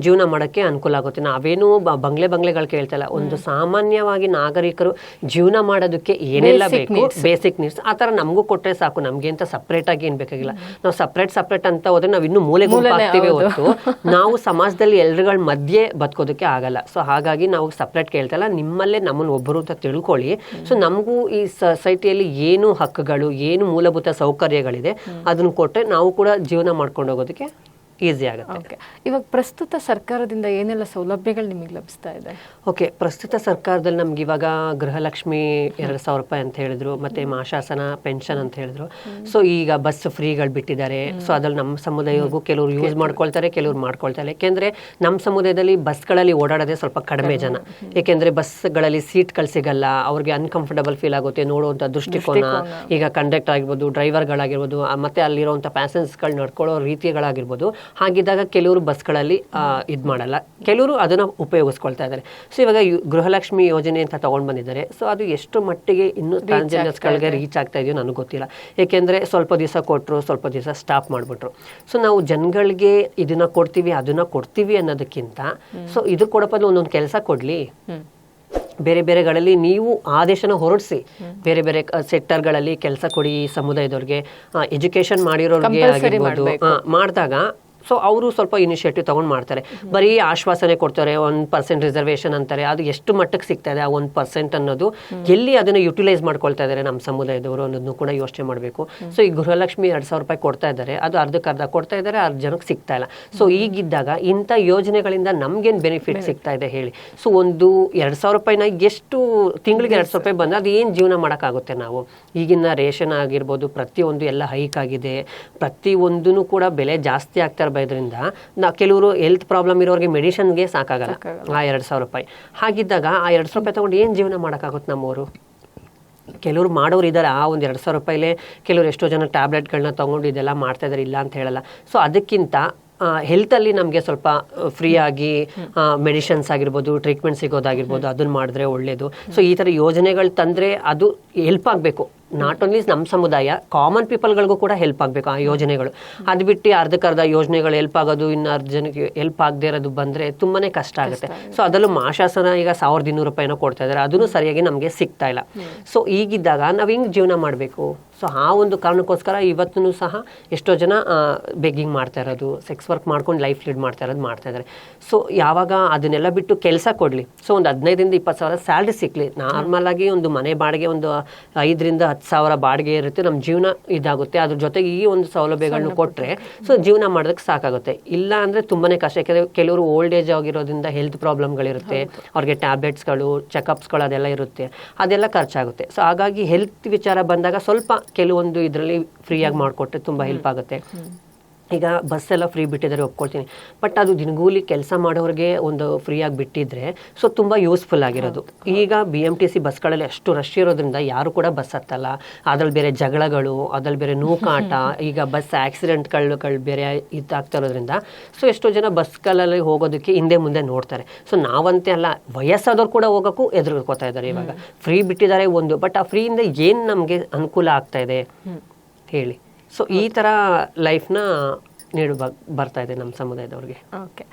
ಜೀವನ ಮಾಡೋಕ್ಕೆ ಅನುಕೂಲ ಆಗುತ್ತೆ. ನಾವೇನು ಬಂಗ್ಲೆಗಳು ಕೇಳ್ತಾ ಇಲ್ಲ, ಒಂದು ಸಾಮಾನ್ಯವಾಗಿ ನಾಗರಿಕರು ಜೀವನ ಮಾಡೋದಕ್ಕೆ ಏನೆಲ್ಲ ಬೇಕು, ಬೇಸಿಕ್ ನೀಡ್ಸ್ ಆ ಥರ ನಮಗೂ ಕೊಟ್ಟರೆ ಸಾಕು. ನಮಗೆ ಅಂತ ಸಪ್ರೇಟ್ ಆಗಿ ಏನು ಬೇಕಾಗಿಲ್ಲ. ನಾವು ಸಪ್ರೇಟ್ ಅಂತ ಹೋದ್ರೆ ನಾವು ಇನ್ನೂ ಮೂಲೆ ಗುಂಪಾಗ್ತೀವಿ ಹೊತ್ತು ನಾವು ಸಮಾಜದಲ್ಲಿ ಎಲ್ರುಗಳ ಮಧ್ಯೆ ಬದುಕೋದಕ್ಕೆ ಆಗಲ್ಲ. ಸೊ ಹಾಗಾಗಿ ನಾವು ಸಪ್ರೇಟ್ ಕೇಳ್ತಾ ಇಲ್ಲ, ನಿಮ್ಮಲ್ಲೇ ನಮ್ಮನ್ನು ಒಬ್ಬರು ಅಂತ ತಿಳ್ಕೊಳ್ಳಿ. ಸೊ ನಮಗೂ ಈ ಸೊಸೈಟಿಯಲ್ಲಿ ಏನು ಹಕ್ಕುಗಳು, ಏನು ಮೂಲಭೂತ ಸೌಕರ್ಯಗಳಿದೆ ಅದನ್ನು ಕೊಟ್ಟರೆ ನಾವು ಕೂಡ ಜೀವನ ಮಾಡ್ಕೊಂಡು ಹೋಗೋದಕ್ಕೆ ಈಸಿ ಆಗುತ್ತೆ. ಇವಾಗ ಪ್ರಸ್ತುತ ಸರ್ಕಾರದಿಂದ ಏನೆಲ್ಲ ಸೌಲಭ್ಯಗಳು ನಿಮಗೆ ಲಭಿಸ್ತಾ ಇದೆ? ಓಕೆ, ಪ್ರಸ್ತುತ ಸರ್ಕಾರದಲ್ಲಿ ನಮ್ಗೆ ಇವಾಗ ಗೃಹಲಕ್ಷ್ಮಿ 2,000 ರೂಪಾಯಿ ಅಂತ ಹೇಳಿದ್ರು, ಮತ್ತೆ ಮಾಶಾಸನ ಪೆನ್ಷನ್ ಅಂತ ಹೇಳಿದ್ರು. ಸೊ ಈಗ ಬಸ್ ಫ್ರೀಗಳು ಬಿಟ್ಟಿದ್ದಾರೆ. ಸೊ ಅದ್ರಲ್ಲಿ ನಮ್ಮ ಸಮುದಾಯಗೂ ಕೆಲವರು ಯೂಸ್ ಮಾಡ್ಕೊಳ್ತಾರೆ, ಕೆಲವ್ರು ಮಾಡ್ಕೊಳ್ತಾರೆ. ಯಾಕೆಂದ್ರೆ ನಮ್ಮ ಸಮುದಾಯದಲ್ಲಿ ಬಸ್ಗಳಲ್ಲಿ ಓಡಾಡೋದೇ ಸ್ವಲ್ಪ ಕಡಿಮೆ ಜನ. ಯಾಕೆಂದ್ರೆ ಬಸ್ಗಳಲ್ಲಿ ಸೀಟ್ಗಳು ಸಿಗಲ್ಲ, ಅವ್ರಿಗೆ ಅನ್ಕಂಫರ್ಟಬಲ್ ಫೀಲ್ ಆಗುತ್ತೆ ನೋಡುವಂಥ ದೃಷ್ಟಿಕೋನ. ಈಗ ಕಂಡಕ್ಟರ್ ಆಗಿರ್ಬೋದು, ಡ್ರೈವರ್ಗಳಾಗಿರ್ಬೋದು, ಮತ್ತೆ ಅಲ್ಲಿರುವಂಥ ಪ್ಯಾಸೆಂಜರ್ಸ್ಗಳು ನಡ್ಕೊಳ್ಳೋ ರೀತಿಗಳಾಗಿರ್ಬೋದು. ಹಾಗಿದ್ದಾಗ ಕೆಲವರು ಬಸ್ಗಳಲ್ಲಿ ಇದು ಮಾಡಲ್ಲ, ಕೆಲವರು ಅದನ್ನು ಉಪಯೋಗಿಸ್ಕೊಳ್ತಾ ಇದ್ದಾರೆ. ಸೊ ಇವಾಗ ಗೃಹಲಕ್ಷ್ಮಿ ಯೋಜನೆ ಅಂತ ತಗೊಂಡು ಬಂದಿದ್ದಾರೆ. ಸೊ ಅದು ಎಷ್ಟು ಮಟ್ಟಿಗೆ ಇನ್ನೂ ಟ್ರಾನ್ಸ್ಜೆಂಡರ್ಸ್ಗಳಿಗೆ ರೀಚ್ ಆಗ್ತಾ ಇದೆಯೋ ನನಗೆ ಗೊತ್ತಿಲ್ಲ. ಏಕೆಂದರೆ ಸ್ವಲ್ಪ ದಿವಸ ಕೊಟ್ಟರು, ಸ್ವಲ್ಪ ದಿವಸ ಸ್ಟಾಪ್ ಮಾಡಿಬಿಟ್ರು. ಸೊ ನಾವು ಜನಗಳಿಗೆ ಇದನ್ನ ಕೊಡ್ತೀವಿ ಅದನ್ನ ಕೊಡ್ತೀವಿ ಅನ್ನೋದಕ್ಕಿಂತ ಸೊ ಇದು ಕೊಡೋದು ಒಂದೊಂದು ಕೆಲಸ ಕೊಡಲಿ, ಬೇರೆ ಬೇರೆಗಳಲ್ಲಿ ನೀವು ಆದೇಶನ ಹೊರಡಿಸಿ, ಬೇರೆ ಬೇರೆ ಸೆಕ್ಟರ್ಗಳಲ್ಲಿ ಕೆಲಸ ಕೊಡಿ ಸಮುದಾಯದವ್ರಿಗೆ, ಎಜುಕೇಶನ್ ಮಾಡಿರೋರಿಗೆ ಆಗಿರ್ಬೋದು ಮಾಡಿದಾಗ ಸೊ ಅವರು ಸ್ವಲ್ಪ ಇನಿಷಿಯೇಟಿವ್ ತಗೊಂಡು ಮಾಡ್ತಾರೆ. ಬರೀ ಆಶ್ವಾಸನೆ ಕೊಡ್ತಾರೆ, 1% ರಿಸರ್ವೇಷನ್ ಅಂತಾರೆ. ಅದು ಎಷ್ಟು ಮಟ್ಟಕ್ಕೆ ಸಿಗ್ತಾ ಇದೆ ಆ 1% ಅನ್ನೋದು, ಎಲ್ಲಿ ಅದನ್ನು ಯುಟಿಲೈಸ್ ಮಾಡ್ಕೊಳ್ತಾ ಇದ್ದಾರೆ ನಮ್ಮ ಸಮುದಾಯದವರು ಅನ್ನೋದನ್ನು ಕೂಡ ಯೋಚನೆ ಮಾಡಬೇಕು. ಸೊ ಈ ಗೃಹಲಕ್ಷ್ಮಿ 2,000 ರೂಪಾಯಿ ಕೊಡ್ತಾ ಇದ್ದಾರೆ, ಅದು ಅರ್ಧಕ್ಕರ್ಧ ಕೊಡ್ತಾ ಇದ್ದಾರೆ, 6 ಜನಕ್ಕೆ ಸಿಗ್ತಾ ಇಲ್ಲ. ಸೊ ಈಗಿದ್ದಾಗ ಇಂಥ ಯೋಜನೆಗಳಿಂದ ನಮ್ಗೇನು ಬೆನಿಫಿಟ್ ಸಿಗ್ತಾ ಇದೆ ಹೇಳಿ? ಸೊ ಒಂದು 2,000 ರೂಪಾಯಿನ ಎಷ್ಟು ತಿಂಗಳಿಗೆ 2,000 ರೂಪಾಯಿ ಬಂದರೆ ಅದು ಏನು ಜೀವನ ಮಾಡೋಕ್ಕಾಗುತ್ತೆ ನಾವು? ಈಗಿನ ರೇಷನ್ ಆಗಿರ್ಬೋದು, ಪ್ರತಿಯೊಂದು ಎಲ್ಲ ಹೈಕ್ ಆಗಿದೆ, ಪ್ರತಿಯೊಂದೂ ಕೂಡ ಬೆಲೆ ಜಾಸ್ತಿ ಆಗ್ತಾ ಇರೋದ್ರಿಂದ ಕೆಲವರು ಹೆಲ್ತ್ ಪ್ರಾಬ್ಲಮ್ ಇರೋರಿಗೆ ಮೆಡಿಸಿನ್ಗೆ ಸಾಕಾಗಲ್ಲ ಆ 2,000 ರೂಪಾಯಿ. ಹಾಗಿದ್ದಾಗ ಆ 2,000 ರೂಪಾಯಿ ತಗೊಂಡು ಏನು ಜೀವನ ಮಾಡೋಕ್ಕಾಗುತ್ತೆ ನಮ್ಮವರು? ಕೆಲವರು ಮಾಡೋರು ಇದ್ದಾರೆ, ಆ ಒಂದು 2,000 ರೂಪಾಯಿಲೇ ಕೆಲವರು ಎಷ್ಟೋ ಜನ ಟ್ಯಾಬ್ಲೆಟ್ಗಳನ್ನ ತೊಗೊಂಡು ಇದೆಲ್ಲ ಮಾಡ್ತಾ ಇದ್ದಾರೆ, ಇಲ್ಲ ಅಂತ ಹೇಳಲ್ಲ. ಸೊ ಅದಕ್ಕಿಂತ ಹೆಲ್ತಲ್ಲಿ ನಮಗೆ ಸ್ವಲ್ಪ ಫ್ರೀಯಾಗಿ ಮೆಡಿಸಿನ್ಸ್ ಆಗಿರ್ಬೋದು, ಟ್ರೀಟ್ಮೆಂಟ್ ಸಿಗೋದಾಗಿರ್ಬೋದು, ಅದನ್ನು ಮಾಡಿದ್ರೆ ಒಳ್ಳೆಯದು. ಸೊ ಈ ಥರ ಯೋಜನೆಗಳು ತಂದರೆ ಅದು ಹೆಲ್ಪ್ ಆಗಬೇಕು. ನಾಟ್ ಓನ್ಲಿ ನಮ್ಮ ಸಮುದಾಯ, ಕಾಮನ್ ಪೀಪಲ್ಗಳಿಗೂ ಕೂಡ ಹೆಲ್ಪ್ ಆಗಬೇಕು ಆ ಯೋಜನೆಗಳು. ಅದು ಬಿಟ್ಟು ಅರ್ಧಕ್ಕರ್ಧ ಯೋಜನೆಗಳು ಹೆಲ್ಪ್ ಆಗೋದು, ಇನ್ನು 10 ಜನಕ್ಕೆ ಹೆಲ್ಪ್ ಆಗದೆ ಇರೋದು ಬಂದರೆ ತುಂಬಾ ಕಷ್ಟ ಆಗುತ್ತೆ. ಸೊ ಅದರಲ್ಲೂ ಮಾಶಾಸನ ಈಗ 1,200 ರೂಪಾಯಿನೋ ಕೊಡ್ತಾ ಇದ್ದಾರೆ, ಅದನ್ನು ಸರಿಯಾಗಿ ನಮಗೆ ಸಿಗ್ತಾ ಇಲ್ಲ. ಸೊ ಈಗಿದ್ದಾಗ ನಾವು ಹಿಂಗೆ ಜೀವನ ಮಾಡಬೇಕು? ಸೊ ಆ ಒಂದು ಕಾರಣಕ್ಕೋಸ್ಕರ ಇವತ್ತೂ ಸಹ ಎಷ್ಟೋ ಜನ ಬೆಗ್ಗಿಂಗ್ ಮಾಡ್ತಾ ಇರೋದು, ಸೆಕ್ಸ್ ವರ್ಕ್ ಮಾಡ್ಕೊಂಡು ಲೈಫ್ ಲೀಡ್ ಮಾಡ್ತಾ ಇದ್ದಾರೆ. ಸೊ ಯಾವಾಗ ಅದನ್ನೆಲ್ಲ ಬಿಟ್ಟು ಕೆಲಸ ಕೊಡಲಿ, ಸೊ ಒಂದು 15,000 20,000 ಸ್ಯಾಲ್ರಿ ಸಿಕ್ಕಲಿ, ನಾರ್ಮಲ್ ಆಗಿ ಒಂದು ಮನೆ ಬಾಡಿಗೆ ಒಂದು 5,000 10,000 ಬಾಡಿಗೆ ಇರುತ್ತೆ, ನಮ್ಮ ಜೀವನ ಇದಾಗುತ್ತೆ. ಅದ್ರ ಜೊತೆಗೆ ಈ ಒಂದು ಸೌಲಭ್ಯಗಳನ್ನು ಕೊಟ್ಟರೆ ಸೊ ಜೀವನ ಮಾಡೋದಕ್ಕೆ ಸಾಕಾಗುತ್ತೆ. ಇಲ್ಲ ಅಂದರೆ ತುಂಬಾ ಕಷ್ಟ. ಯಾಕೆಂದರೆ ಕೆಲವರು ಓಲ್ಡ್ ಏಜ್ ಆಗಿರೋದ್ರಿಂದ ಹೆಲ್ತ್ ಪ್ರಾಬ್ಲಮ್ಗಳಿರುತ್ತೆ, ಅವ್ರಿಗೆ ಟ್ಯಾಬ್ಲೆಟ್ಸ್ಗಳು, ಚೆಕಪ್ಸ್ಗಳು ಅದೆಲ್ಲ ಇರುತ್ತೆ, ಅದೆಲ್ಲ ಖರ್ಚಾಗುತ್ತೆ. ಸೊ ಹಾಗಾಗಿ ಹೆಲ್ತ್ ವಿಚಾರ ಬಂದಾಗ ಸ್ವಲ್ಪ ಕೆಲವೊಂದು ಇದರಲ್ಲಿ ಫ್ರೀಯಾಗಿ ಮಾಡಿಕೊಟ್ರೆ ತುಂಬ ಹೆಲ್ಪ್ ಆಗುತ್ತೆ. ಈಗ ಬಸ್ ಎಲ್ಲ ಫ್ರೀ ಬಿಟ್ಟಿದ್ದಾರೆ ಒಪ್ಕೊಳ್ತೀನಿ, ಬಟ್ ಅದು ದಿನಗೂಲಿ ಕೆಲಸ ಮಾಡೋರಿಗೆ ಒಂದು ಫ್ರೀಯಾಗಿ ಬಿಟ್ಟಿದ್ರೆ ಸೊ ತುಂಬ ಯೂಸ್ಫುಲ್ ಆಗಿರೋದು. ಈಗ BMTC ಬಸ್ಗಳಲ್ಲಿ ಅಷ್ಟು ರಶ್ ಇರೋದ್ರಿಂದ ಯಾರು ಕೂಡ ಬಸ್ ಹತ್ತಲ್ಲ. ಅದ್ರಲ್ಲಿ ಬೇರೆ ಜಗಳಗಳು, ಅದ್ರಲ್ಲಿ ಬೇರೆ ನೂಕಾಟ, ಈಗ ಬಸ್ ಆಕ್ಸಿಡೆಂಟ್ಗಳು ಬೇರೆ ಇದಾಗ್ತಾ ಇರೋದ್ರಿಂದ ಸೊ ಎಷ್ಟೋ ಜನ ಬಸ್ಗಳಲ್ಲಿ ಹೋಗೋದಕ್ಕೆ ಹಿಂದೆ ಮುಂದೆ ನೋಡ್ತಾರೆ. ಸೊ ನಾವಂತೆ ಅಲ್ಲ, ವಯಸ್ಸಾದವ್ರು ಕೂಡ ಹೋಗೋಕ್ಕೂ ಎದುರ್ಕೋತಾ ಇದ್ದಾರೆ. ಇವಾಗ ಫ್ರೀ ಬಿಟ್ಟಿದ್ದಾರೆ ಒಂದು, ಬಟ್ ಆ ಫ್ರೀಯಿಂದ ಏನು ನಮಗೆ ಅನುಕೂಲ ಆಗ್ತಾ ಇದೆ ಹೇಳಿ? ಸೊ ಈ ಥರ ಲೈಫ್ನ ಬರ್ತಾ ಇದೆ ನಮ್ಮ ಸಮುದಾಯದವ್ರಿಗೆ. ಓಕೆ,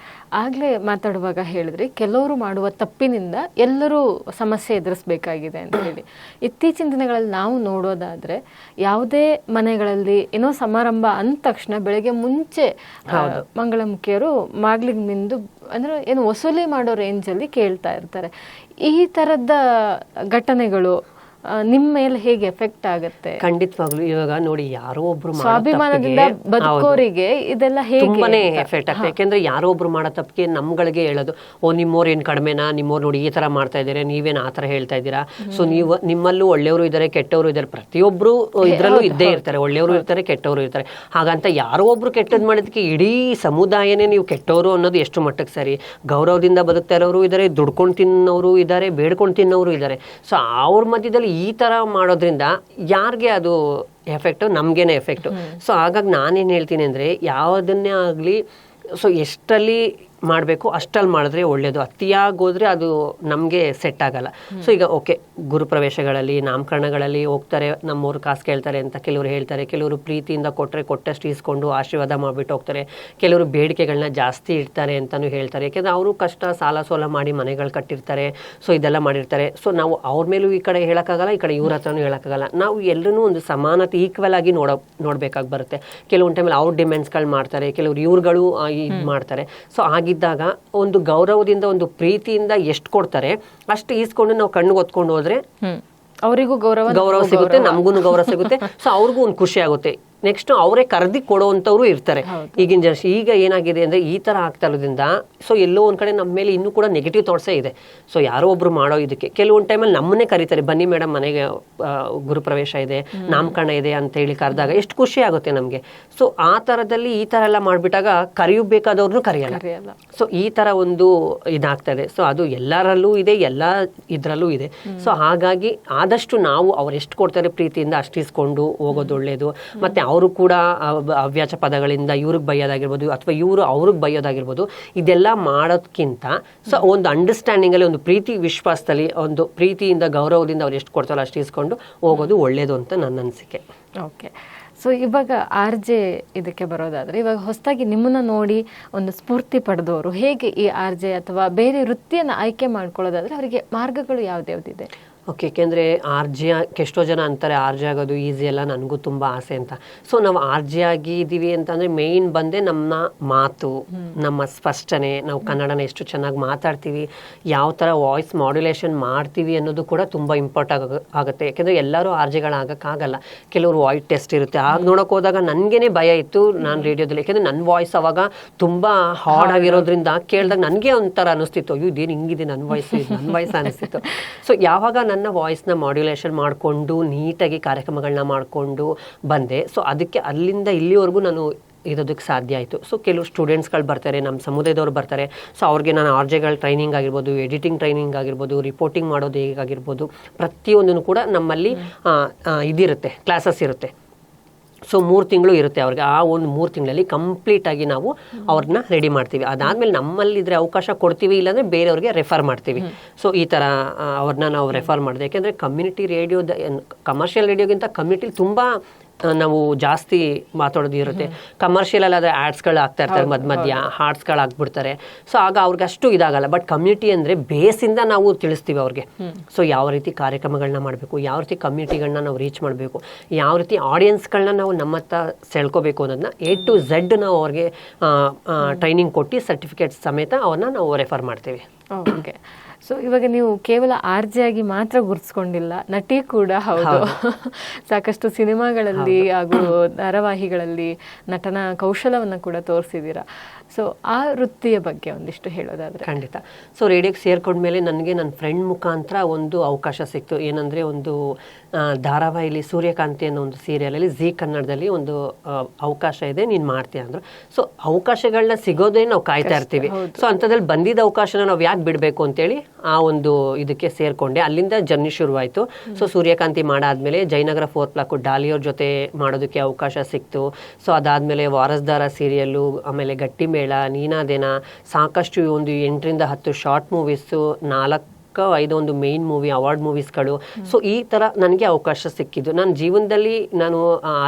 ಆಗಲೇ ಮಾತಾಡುವಾಗ ಹೇಳಿದ್ರಿ ಕೆಲವರು ಮಾಡುವ ತಪ್ಪಿನಿಂದ ಎಲ್ಲರೂ ಸಮಸ್ಯೆ ಎದುರಿಸಬೇಕಾಗಿದೆ ಅಂತ ಹೇಳಿ. ಇತ್ತೀಚಿನ ದಿನಗಳಲ್ಲಿ ನಾವು ನೋಡೋದಾದ್ರೆ ಯಾವುದೇ ಮನೆಗಳಲ್ಲಿ ಏನೋ ಸಮಾರಂಭ ಅಂದ ತಕ್ಷಣ ಬೆಳಗ್ಗೆ ಮುಂಚೆ ಮಂಗಳಮುಖಿಯರು ಮಾಗ್ಲಿಗೆ ಮಿಂದು ಅಂದ್ರೆ ಏನು ವಸೂಲಿ ಮಾಡೋ ರೇಂಜಲ್ಲಿ ಕೇಳ್ತಾ ಇರ್ತಾರೆ. ಈ ಥರದ ಘಟನೆಗಳು ನಿಮ್ಮ ಮೇಲೆ ಹೇಗೆ ಎಫೆಕ್ಟ್ ಆಗುತ್ತೆ? ಖಂಡಿತವಾಗ್ಲು ಇವಾಗ ನೋಡಿ, ಯಾರೋ ಒಬ್ರು ಸ್ವಾಭಿಮಾನದಿಂದ ಬದುಕೋರಿಗೆ ಇದೆಲ್ಲ ತುಂಬಾನೇ ಎಫೆಕ್ಟ್ ಆಗ್ತದೆ. ಯಾಕೆಂದ್ರೆ ಯಾರೋ ಒಬ್ರು ಮಾಡೋ ತಪ್ಪಿಗೆ ನಮ್ಗಳಿಗೆ ಹೇಳೋದು, ಓ ನಿಮ್ಮವ್ರು ಏನ್ ಕಡಿಮೆನಾ, ನಿಮ್ಮವ್ರು ನೋಡಿ ಈ ತರ ಮಾಡ್ತಾ ಇದ್ದಾರೆ, ನೀವೇನ್ ಆ ತರ ಹೇಳ್ತಾ ಇದ್ದೀರಾ, ಸೊ ನೀವು ನಿಮ್ಮಲ್ಲೂ ಒಳ್ಳೆಯವರು ಇದ್ದಾರೆ ಕೆಟ್ಟವರು ಇದ್ದಾರೆ, ಪ್ರತಿಯೊಬ್ರು ಇದ್ರಲ್ಲೂ ಇದ್ದೇ ಇರ್ತಾರೆ, ಒಳ್ಳೆಯವರು ಇರ್ತಾರೆ ಕೆಟ್ಟವರು ಇರ್ತಾರೆ. ಹಾಗಂತ ಯಾರೋ ಒಬ್ರು ಕೆಟ್ಟದ್ ಮಾಡಿದಕ್ಕೆ ಇಡೀ ಸಮುದಾಯನೇ ನೀವು ಕೆಟ್ಟವರು ಅನ್ನೋದು ಎಷ್ಟು ಮಟ್ಟಕ್ಕೆ ಸರಿ? ಗೌರವದಿಂದ ಬದುಕ್ತಾ ಇರೋರು ಇದ್ದಾರೆ, ದುಡ್ಕೊಂಡು ತಿನ್ನೋರು ಇದ್ದಾರೆ, ಬೇಡ್ಕೊಂಡು ತಿನ್ನೋರು ಇದ್ದಾರೆ. ಸೊ ಅವ್ರ ಮಧ್ಯದಲ್ಲಿ ಈ ತರ ಮಾಡೋದ್ರಿಂದ ಯಾರಿಗೆ ಅದು ಎಫೆಕ್ಟು? ನಮ್ಗೇನೆ ಎಫೆಕ್ಟು. ಸೊ ಹಾಗಾಗಿ ನಾನೇನು ಹೇಳ್ತೀನಿ ಅಂದ್ರೆ, ಯಾವುದನ್ನೇ ಆಗಲಿ ಸೊ ಎಷ್ಟರಲ್ಲಿ ಮಾಡಬೇಕು ಅಷ್ಟಲ್ಲಿ ಮಾಡಿದ್ರೆ ಒಳ್ಳೇದು. ಅತಿಯಾಗಿ ಹೋದ್ರೆ ಅದು ನಮಗೆ ಸೆಟ್ ಆಗಲ್ಲ. ಸೊ ಈಗ ಓಕೆ, ಗುರುಪ್ರವೇಶಗಳಲ್ಲಿ ನಾಮಕರಣಗಳಲ್ಲಿ ಹೋಗ್ತಾರೆ, ನಮ್ಮೂರು ಕಾಸು ಕೇಳ್ತಾರೆ ಅಂತ ಕೆಲವರು ಹೇಳ್ತಾರೆ. ಕೆಲವರು ಪ್ರೀತಿಯಿಂದ ಕೊಟ್ಟಷ್ಟು ಇಸ್ಕೊಂಡು ಆಶೀರ್ವಾದ ಮಾಡಿಬಿಟ್ಟು ಹೋಗ್ತಾರೆ. ಕೆಲವರು ಬೇಡಿಕೆಗಳನ್ನ ಜಾಸ್ತಿ ಇಡ್ತಾರೆ ಅಂತಲೂ ಹೇಳ್ತಾರೆ. ಯಾಕೆಂದರೆ ಅವರು ಕಷ್ಟ ಸಾಲ ಸೋಲ ಮಾಡಿ ಮನೆಗಳು ಕಟ್ಟಿರ್ತಾರೆ. ಸೊ ಇದೆಲ್ಲ ಮಾಡಿರ್ತಾರೆ. ಸೊ ನಾವು ಅವ್ರ ಮೇಲೂ ಈ ಕಡೆ ಹೇಳೋಕ್ಕಾಗಲ್ಲ, ಈ ಕಡೆ ಇವ್ರ ಹತ್ರನೂ ಹೇಳೋಕ್ಕಾಗಲ್ಲ. ನಾವು ಎಲ್ಲರೂ ಒಂದು ಸಮಾನತೆ ಈಕ್ವಲ್ ಆಗಿ ನೋಡಬೇಕಾಗಿ ಬರುತ್ತೆ. ಕೆಲವೊಂದು ಟೈಮಲ್ಲಿ ಅವ್ರ ಡಿಮ್ಯಾಂಡ್ಸ್ಗಳು ಮಾಡ್ತಾರೆ, ಕೆಲವರು ಇವ್ರುಗಳು ಇದು ಮಾಡ್ತಾರೆ. ಸೊ ಆಗಿದ್ದಾಗ ಒಂದು ಗೌರವದಿಂದ ಒಂದು ಪ್ರೀತಿಯಿಂದ ಎಷ್ಟು ಕೊಡ್ತಾರೆ ಅಷ್ಟು ಈಸ್ಕೊಂಡು ನಾವು ಕಣ್ಣಿಗೆ ಹೊತ್ಕೊಂಡು ಹೋದ್ರೆ ಅವರಿಗೂ ಗೌರವ ಸಿಗುತ್ತೆ, ನಮಗೂ ಗೌರವ ಸಿಗುತ್ತೆ. ಸೊ ಅವ್ರಿಗೂ ಒಂದು ಖುಷಿ ಆಗುತ್ತೆ. ನೆಕ್ಸ್ಟ್ ಅವರೇ ಕರೆದಿ ಕೊಡುವಂಥವ್ರು ಇರ್ತಾರೆ ಈಗಿನ ಜನರೇಷನ್. ಈಗ ಏನಾಗಿದೆ ಅಂದರೆ ಈ ಥರ ಆಗ್ತಾ ಇರೋದ್ರಿಂದ ಸೊ ಎಲ್ಲೋ ಒಂದು ಕಡೆ ನಮ್ಮ ಮೇಲೆ ಇನ್ನೂ ಕೂಡ ನೆಗೆಟಿವ್ ಥಾಟ್ಸೇ ಇದೆ. ಸೊ ಯಾರೋ ಒಬ್ರು ಮಾಡೋ ಇದಕ್ಕೆ ಕೆಲವೊಂದು ಟೈಮಲ್ಲಿ ನಮ್ಮನ್ನೇ ಕರೀತಾರೆ, ಬನ್ನಿ ಮೇಡಮ್ ಮನೆಗೆ ಗುರುಪ್ರವೇಶ ಇದೆ, ನಾಮಕರಣ ಇದೆ ಅಂತ ಹೇಳಿ ಕರೆದಾಗ ಎಷ್ಟು ಖುಷಿ ಆಗುತ್ತೆ ನಮಗೆ. ಸೊ ಆ ಥರದಲ್ಲಿ ಈ ಥರ ಎಲ್ಲ ಮಾಡಿಬಿಟ್ಟಾಗ ಕರೆಯಬೇಕಾದವ್ರನ್ನೂ ಕರೆಯಲ್ಲ. ಸೊ ಈ ಥರ ಒಂದು ಇದಾಗ್ತಾ ಇದೆ. ಸೊ ಅದು ಎಲ್ಲರಲ್ಲೂ ಇದೆ, ಎಲ್ಲ ಇದರಲ್ಲೂ ಇದೆ. ಸೊ ಹಾಗಾಗಿ ಆದಷ್ಟು ನಾವು ಅವ್ರು ಎಷ್ಟು ಕೊಡ್ತಾರೆ ಪ್ರೀತಿಯಿಂದ ಅಷ್ಟು ಇಸ್ಕೊಂಡು ಹೋಗೋದು ಒಳ್ಳೆಯದು. ಮತ್ತು ಅವರು ಕೂಡ ಅವ್ಯಾಚ ಪದಗಳಿಂದ ಇವ್ರಿಗೆ ಬೈಯೋದಾಗಿರ್ಬೋದು ಅಥವಾ ಇವರು ಅವ್ರಿಗೆ ಬೈಯೋದಾಗಿರ್ಬೋದು, ಇದೆಲ್ಲ ಮಾಡೋದಕ್ಕಿಂತ ಸೊ ಒಂದು ಅಂಡರ್ಸ್ಟ್ಯಾಂಡಿಂಗಲ್ಲಿ, ಒಂದು ಪ್ರೀತಿ ವಿಶ್ವಾಸದಲ್ಲಿ, ಒಂದು ಪ್ರೀತಿಯಿಂದ ಗೌರವದಿಂದ ಅವ್ರು ಎಷ್ಟು ಕೊಡ್ತಾರೋ ಅಷ್ಟು ಇಸ್ಕೊಂಡು ಹೋಗೋದು ಒಳ್ಳೆಯದು ಅಂತ ನನ್ನ ಅನಿಸಿಕೆ. ಓಕೆ. ಸೊ ಇವಾಗ RJ ಇದಕ್ಕೆ ಬರೋದಾದರೆ, ಇವಾಗ ಹೊಸದಾಗಿ ನಿಮ್ಮನ್ನ ನೋಡಿ ಒಂದು ಸ್ಫೂರ್ತಿ ಪಡೆದವರು ಹೇಗೆ ಈ RJ ಅಥವಾ ಬೇರೆ ವೃತ್ತಿಯನ್ನು ಆಯ್ಕೆ ಮಾಡ್ಕೊಳ್ಳೋದಾದರೆ ಅವರಿಗೆ ಮಾರ್ಗಗಳು ಯಾವ್ದ್ಯಾವ್ದಿದೆ? ಓಕೆ. ಏಕೆಂದರೆ RJ ಎಷ್ಟೋ ಜನ ಅಂತಾರೆ RJ ಆಗೋದು ಈಸಿ ಅಲ್ಲ, ನನಗೂ ತುಂಬ ಆಸೆ ಅಂತ. ಸೊ ನಾವು RJ ಆಗಿದ್ದೀವಿ ಅಂತಂದರೆ ಮೇಯ್ನ್ ಬಂದೇ ನಮ್ಮ ಮಾತು, ನಮ್ಮ ಸ್ಪಷ್ಟನೆ, ನಾವು ಕನ್ನಡನ ಎಷ್ಟು ಚೆನ್ನಾಗಿ ಮಾತಾಡ್ತೀವಿ, ಯಾವ ಥರ ವಾಯ್ಸ್ ಮಾಡ್ಯುಲೇಷನ್ ಮಾಡ್ತೀವಿ ಅನ್ನೋದು ಕೂಡ ತುಂಬ ಇಂಪಾರ್ಟೆಂಟ್ ಆಗುತ್ತೆ. ಯಾಕೆಂದರೆ ಎಲ್ಲರೂ RJಗಳಾಗೋಕ್ಕಾಗಲ್ಲ. ಕೆಲವರು ವಾಯ್ಸ್ ಟೆಸ್ಟ್ ಇರುತ್ತೆ. ಆಗ ನೋಡೋಕೆ ಹೋದಾಗ ನನಗೇನೆ ಭಯ ಇತ್ತು ನಾನು ರೇಡಿಯೋದಲ್ಲಿ. ಯಾಕೆಂದರೆ ನನ್ನ ವಾಯ್ಸ್ ಅವಾಗ ತುಂಬ ಹಾರ್ಡ್ ಆಗಿರೋದ್ರಿಂದ ಕೇಳಿದಾಗ ನನಗೆ ಒಂಥರ ಅನ್ನಿಸ್ತಿತ್ತು, ಅಯ್ಯೋ ಇದೇನು ಹಿಂಗಿದೆ ನನ್ನ ವಾಯ್ಸ್ ಅನ್ನಿಸ್ತಿತ್ತು. ಸೊ ಯಾವಾಗ ನನ್ನ ವಾಯ್ಸ್ನ ಮಾಡ್ಯುಲೇಷನ್ ಮಾಡಿಕೊಂಡು ನೀಟಾಗಿ ಕಾರ್ಯಕ್ರಮಗಳನ್ನ ಮಾಡಿಕೊಂಡು ಬಂದೆ. ಸೊ ಅದಕ್ಕೆ ಅಲ್ಲಿಂದ ಇಲ್ಲಿವರೆಗೂ ನಾನು ಇರೋದಕ್ಕೆ ಸಾಧ್ಯ ಆಯಿತು. ಸೊ ಕೆಲವು ಸ್ಟೂಡೆಂಟ್ಸ್ಗಳು ಬರ್ತಾರೆ, ನಮ್ಮ ಸಮುದಾಯದವ್ರು ಬರ್ತಾರೆ. ಸೊ ಅವ್ರಿಗೆ ನಾನು RJಗಳ ಟ್ರೈನಿಂಗ್ ಆಗಿರ್ಬೋದು, ಎಡಿಟಿಂಗ್ ಟ್ರೈನಿಂಗ್ ಆಗಿರ್ಬೋದು, ರಿಪೋರ್ಟಿಂಗ್ ಮಾಡೋದು ಹೇಗಾಗಿರ್ಬೋದು, ಪ್ರತಿಯೊಂದನ್ನು ಕೂಡ ನಮ್ಮಲ್ಲಿ ಇದಿರುತ್ತೆ, ಕ್ಲಾಸಸ್ ಇರುತ್ತೆ. ಸೊ 3 ತಿಂಗಳು ಇರುತ್ತೆ ಅವ್ರಿಗೆ. ಆ ಒಂದು 3 ತಿಂಗಳಲ್ಲಿ ಕಂಪ್ಲೀಟಾಗಿ ನಾವು ಅವ್ರನ್ನ ರೆಡಿ ಮಾಡ್ತೀವಿ. ಅದಾದಮೇಲೆ ನಮ್ಮಲ್ಲಿದ್ದರೆ ಅವಕಾಶ ಕೊಡ್ತೀವಿ, ಇಲ್ಲಾಂದರೆ ಬೇರೆಯವ್ರಿಗೆ ರೆಫರ್ ಮಾಡ್ತೀವಿ. ಸೊ ಈ ಥರ ಅವ್ರನ್ನ ನಾವು ರೆಫರ್ ಮಾಡಿದೆ. ಯಾಕೆಂದರೆ ಕಮ್ಯುನಿಟಿ ರೇಡಿಯೋದ ಕಮರ್ಷಿಯಲ್ ರೇಡಿಯೋಗಿಂತ ಕಮ್ಯುನಿಟಿಲಿ ತುಂಬ ನಾವು ಜಾಸ್ತಿ ಮಾತಾಡೋದು ಇರುತ್ತೆ. ಕಮರ್ಷಿಯಲ್ ಆದರೆ ಆ್ಯಡ್ಸ್ಗಳು ಆಗ್ತಾ ಇರ್ತಾರೆ, ಮಧ್ಯ ಹಾರ್ಟ್ಸ್ಗಳು ಆಗ್ಬಿಡ್ತಾರೆ. ಸೊ ಆಗ ಅವ್ರಿಗೆ ಅಷ್ಟು ಇದಾಗಲ್ಲ. ಬಟ್ ಕಮ್ಯುನಿಟಿ ಅಂದರೆ ಬೇಸಿಂದ ನಾವು ತಿಳಿಸ್ತೀವಿ ಅವ್ರಿಗೆ. ಸೊ ಯಾವ ರೀತಿ ಕಾರ್ಯಕ್ರಮಗಳನ್ನ ಮಾಡಬೇಕು, ಯಾವ ರೀತಿ ಕಮ್ಯುನಿಟಿಗಳನ್ನ ನಾವು ರೀಚ್ ಮಾಡಬೇಕು, ಯಾವ ರೀತಿ ಆಡಿಯನ್ಸ್ಗಳನ್ನ ನಾವು ನಮ್ಮ ಹತ್ರ ಸೆಳ್ಕೋಬೇಕು ಅನ್ನೋದನ್ನ A to Z ನಾವು ಅವ್ರಿಗೆ ಟ್ರೈನಿಂಗ್ ಕೊಟ್ಟು ಸರ್ಟಿಫಿಕೇಟ್ಸ್ ಸಮೇತ ಅವನ್ನ ನಾವು ರೆಫರ್ ಮಾಡ್ತೀವಿ. ಓಕೆ. ಸೊ ಇವಾಗ ನೀವು ಕೇವಲ RJ ಆಗಿ ಮಾತ್ರ ಗುರುತಿಸ್ಕೊಂಡಿಲ್ಲ, ನಟಿ ಕೂಡ ಹೌದು. ಸಾಕಷ್ಟು ಸಿನಿಮಾಗಳಲ್ಲಿ ಹಾಗೂ ಧಾರಾವಾಹಿಗಳಲ್ಲಿ ನಟನ ಕೌಶಲವನ್ನು ಕೂಡ ತೋರಿಸಿದ್ದೀರಾ. ಸೊ ಆ ವೃತ್ತಿಯ ಬಗ್ಗೆ ಒಂದಿಷ್ಟು ಹೇಳೋದಾದ್ರೆ? ಖಂಡಿತ. ಸೊ ರೇಡಿಯೋಗೆ ಸೇರ್ಕೊಂಡ್ಮೇಲೆ ನನಗೆ ನನ್ನ ಫ್ರೆಂಡ್ ಮುಖಾಂತರ ಒಂದು ಅವಕಾಶ ಸಿಕ್ತು. ಏನಂದರೆ ಒಂದು ಧಾರಾವಾಹಿಲಿ ಸೂರ್ಯಕಾಂತಿ ಅನ್ನೋ ಒಂದು ಸೀರಿಯಲಲ್ಲಿ ಜೀ ಕನ್ನಡದಲ್ಲಿ ಒಂದು ಅವಕಾಶ ಇದೆ, ನೀನು ಮಾಡ್ತೀಯ ಅಂದರು. ಸೊ ಅವಕಾಶಗಳನ್ನ ಸಿಗೋದೇ ನಾವು ಕಾಯ್ತಾ ಇರ್ತೀವಿ. ಸೊ ಅಂಥದ್ರಲ್ಲಿ ಬಂದಿದ್ದ ಅವಕಾಶನ ನಾವು ಯಾಕೆ ಬಿಡಬೇಕು ಅಂತೇಳಿ ಆ ಒಂದು ಇದಕ್ಕೆ ಸೇರಿಕೊಂಡೆ. ಅಲ್ಲಿಂದ ಜರ್ನಿ ಶುರುವಾಯಿತು. ಸೊ ಸೂರ್ಯಕಾಂತಿ ಮಾಡಾದ್ಮೇಲೆ ಜಯನಗರ 4th ಬ್ಲಾಕು ಡಾಲಿಯವ್ರ ಜೊತೆ ಮಾಡೋದಕ್ಕೆ ಅವಕಾಶ ಸಿಕ್ತು. ಸೊ ಅದಾದಮೇಲೆ ವಾರಸ್ದಾರ ಸೀರಿಯಲ್ಲು, ಆಮೇಲೆ ಗಟ್ಟಿಮೇಳ, ನೀನಾದೇನ, ಸಾಕಷ್ಟು ಒಂದು 8ರಿಂದ 10 ಶಾರ್ಟ್ ಮೂವೀಸು, 4-5 ಒಂದು ಮೇನ್ ಮೂವಿ, ಅವಾರ್ಡ್ ಮೂವೀಸ್ಗಳು. ಸೊ ಈ ಥರ ನನಗೆ ಅವಕಾಶ ಸಿಕ್ಕಿದ್ದು. ನನ್ನ ಜೀವನದಲ್ಲಿ ನಾನು